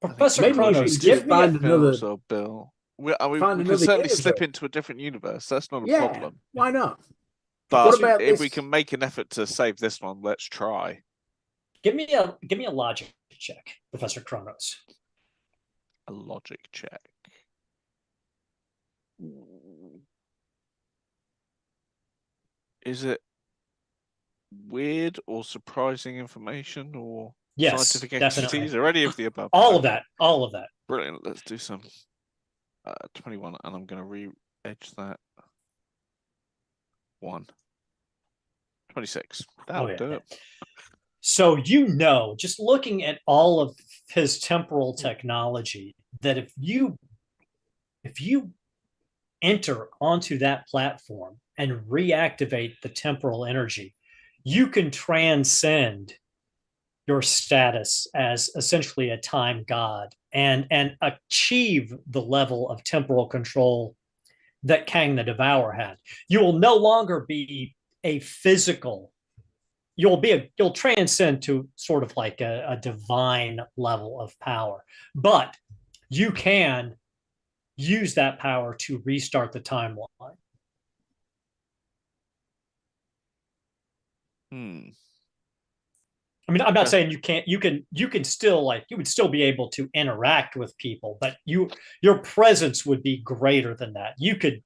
Professor Kronos, give me another bill. We can certainly slip into a different universe. That's not a problem. Why not? But if we can make an effort to save this one, let's try. Give me a logic check, Professor Kronos. A logic check. Is it weird or surprising information or scientific expertise or any of the above? All of that. Brilliant. Let's do some 21, and I'm going to re-edge that. 26. That'll do it. So just looking at all of his temporal technology, that if you enter onto that platform and reactivate the temporal energy, you can transcend your status as essentially a time god and achieve the level of temporal control that Kang the Devourer had. You will no longer be a physical, you'll transcend to sort of like a divine level of power, but you can use that power to restart the timeline. I mean, I'm not saying you can't. You can still you would still be able to interact with people, but your presence would be greater than that. You could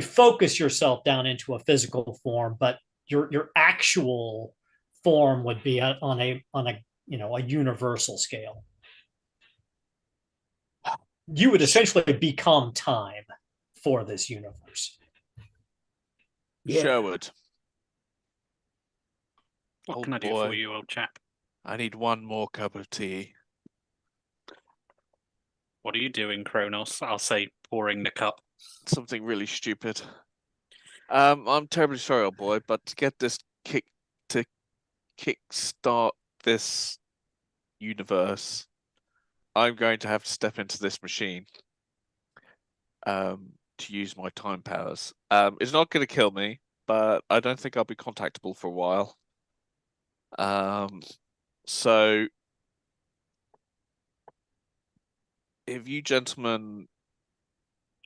focus yourself down into a physical form, but your actual form would be on a universal scale. You would essentially become time for this universe. Sherwood. What can I do for you, old chap? I need one more cup of tea. What are you doing, Kronos? I'll say, pouring the cup. Something really stupid. I'm terribly sorry, old boy, but to get this kickstart this universe, I'm going to have to step into this machine to use my time powers. It's not going to kill me, but I don't think I'll be contactable for a while. So if you gentlemen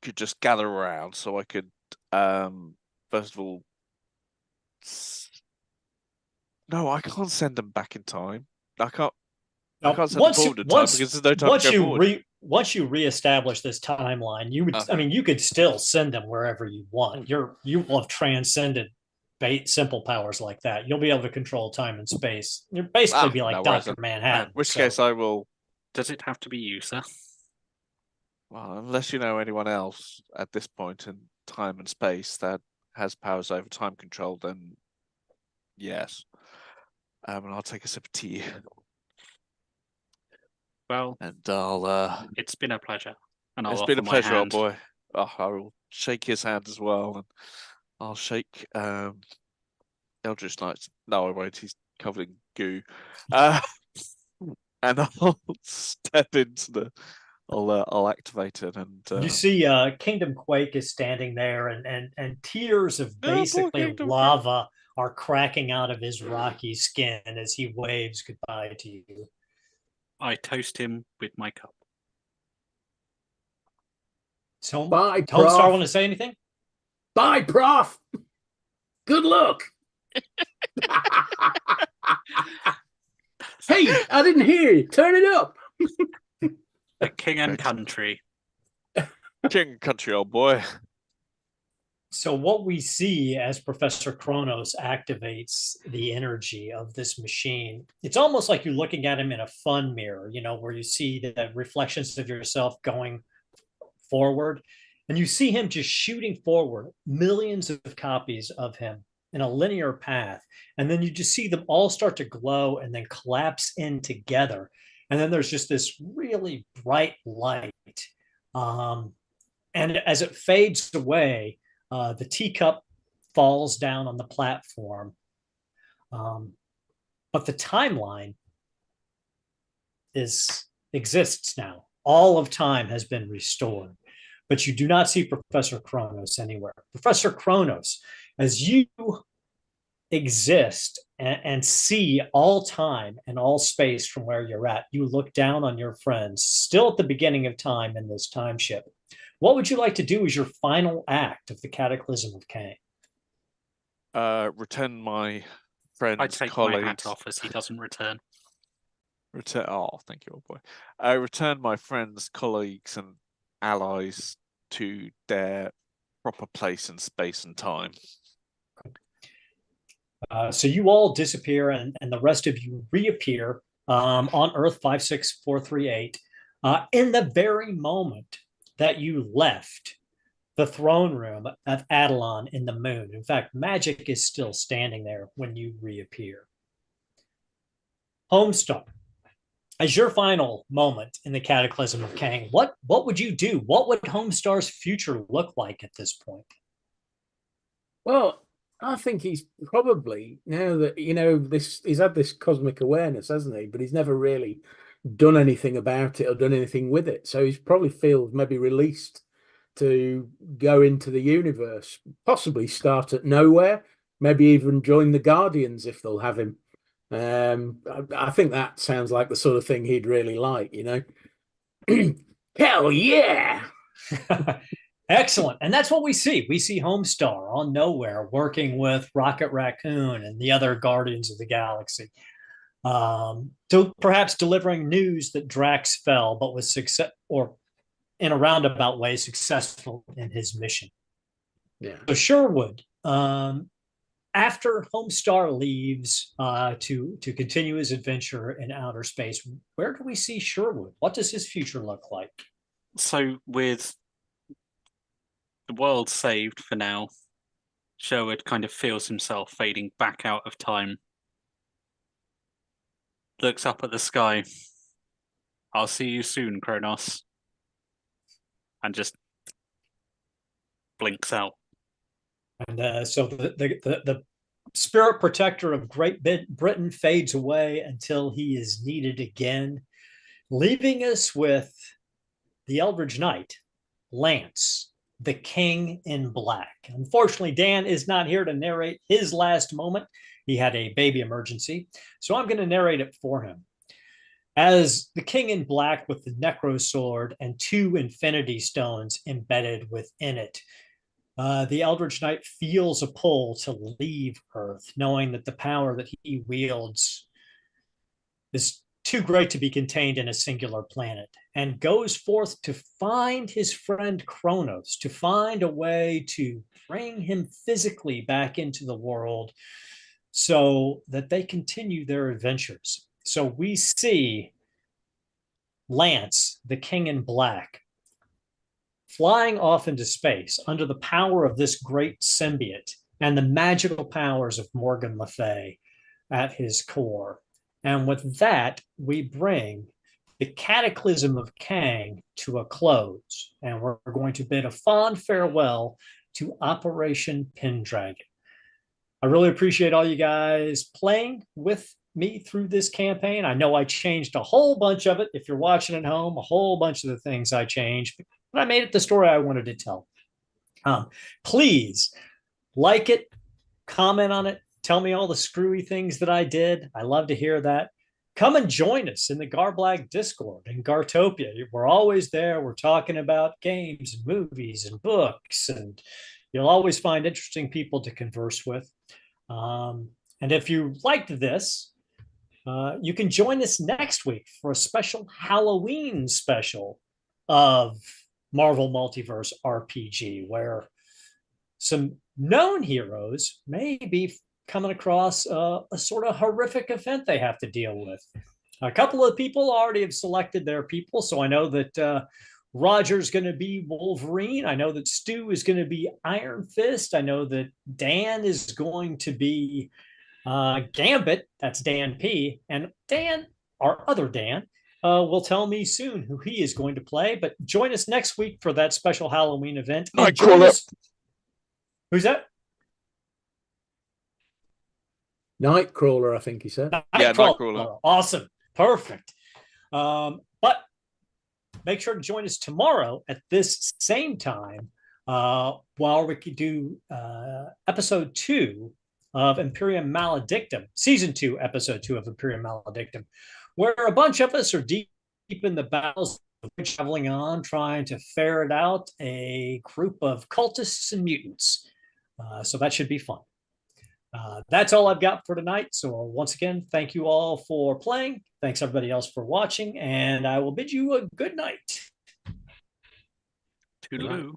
could just gather around so I could first of all no, I can't send them back in time. I can't send them forward in time because there's no time to go forward. Once you reestablish this timeline, you would I mean you could still send them wherever you want. You will have transcended simple powers like that. You'll be able to control time and space. You'll basically be like Dr. Manhattan. In which case I will. Does it have to be you, sir? Well, unless you know anyone else at this point in time and space that has powers over time control, then yes. And I'll take a sip of tea. Well, and I'll. It's been a pleasure. And it's been a pleasure, old boy. Oh, I will shake his hand as well, and I'll shake Eldritch Knight's. No, I won't. He's covered in goo. And I'll step into the. I'll activate it, and you see Kingdom Quake is standing there, and tears of basically lava are cracking out of his rocky skin as he waves goodbye to you. I toast him with my cup. So, bye, Homestar want to say anything? Bye, Prof. Good luck. Hey, I didn't hear you. Turn it up. The king and country. King and country, old boy. So what we see as Professor Kronos activates the energy of this machine, it's almost like you're looking at him in a fun mirror, you know, where you see the reflections of yourself going forward, and you see him just shooting forward, millions of copies of him in a linear path. And then you just see them all start to glow and then collapse in together. And then there's just this really bright light. And as it fades away, the teacup falls down on the platform. But the timeline exists now. All of time has been restored. But you do not see Professor Kronos anywhere. Professor Kronos, as you exist and see all time and all space from where you're at, you look down on your friends, still at the beginning of time in this time ship. What would you like to do as your final act of the Cataclysm of Kang? Return my friends, I take colleagues. my hat off as he doesn't return. Oh, thank you, old boy. I return my friends, colleagues, and allies to their proper place in space and time. So you all disappear, and the rest of you reappear on Earth 56438 in the very moment that you left the throne room of Adelon in the moon. In fact, magic is still standing there when you reappear. Homestar, as your final moment in the Cataclysm of Kang, what would you do? What would Homestar's future look like at this point? Well, I think he's probably, now that, you know, he's had this cosmic awareness, hasn't he? But he's never really done anything about it or done anything with it. So he's probably feels maybe released to go into the universe, possibly start at nowhere, maybe even join the Guardians if they'll have him. I think that sounds like the sort of thing he'd really like, you know. Hell yeah. Excellent. And that's what we see. We see Homestar on Nowhere working with Rocket Raccoon and the other Guardians of the Galaxy. So perhaps delivering news that Drax fell, but was success, or in a roundabout way, successful in his mission. Yeah. So Sherwood, after Homestar leaves to continue his adventure in outer space, where do we see Sherwood? What does his future look like? So with the world saved for now, Sherwood kind of feels himself fading back out of time. Looks up at the sky. I'll see you soon, Kronos. And just blinks out. And so the spirit protector of Great Britain fades away until he is needed again, leaving us with the Eldritch Knight, Lance, The King in Black. Unfortunately, Dan is not here to narrate his last moment. He had a baby emergency, so I'm going to narrate it for him. As the King in Black with the Necro Sword and 2 Infinity Stones embedded within it, the Eldritch Knight feels a pull to leave Earth, knowing that the power that he wields is too great to be contained in a singular planet, and goes forth to find his friend Kronos, to find a way to bring him physically back into the world so that they continue their adventures. So we see Lance, the King in Black, flying off into space under the power of this great symbiote and the magical powers of Morgan Le Fay at his core. And with that, we bring the Cataclysm of Kang to a close. And we're going to bid a fond farewell to Operation Pendragon. I really appreciate all you guys playing with me through this campaign. I know I changed a whole bunch of it. If you're watching at home, a whole bunch of the things I changed, but I made it the story I wanted to tell. Please like it, comment on it, tell me all the screwy things that I did. I love to hear that. Come and join us in the Garblag Discord in Gartopia. We're always there. We're talking about games and movies and books, and you'll always find interesting people to converse with. And if you liked this, you can join us next week for a special Halloween special of Marvel Multiverse RPG, where some known heroes may be coming across a sort of horrific event they have to deal with. A couple of people already have selected their people, so I know that Roger's going to be Wolverine. I know that Stu is going to be Iron Fist. I know that Dan is going to be Gambit. That's Dan P. And Dan, our other Dan, will tell me soon who he is going to play. But join us next week for that special Halloween event. Who's that? Nightcrawler, I think he said. Nightcrawler. Awesome. Perfect. But make sure to join us tomorrow at this same time while we could do episode 2 of Imperium Maledictum, season 2, episode 2 of Imperium Maledictum, where a bunch of us are deep in the battles traveling on, trying to ferret out a group of cultists and mutants. So that should be fun. That's all I've got for tonight. So once again, thank you all for playing. Thanks everybody else for watching, and I will bid you a good night. Toodaloo.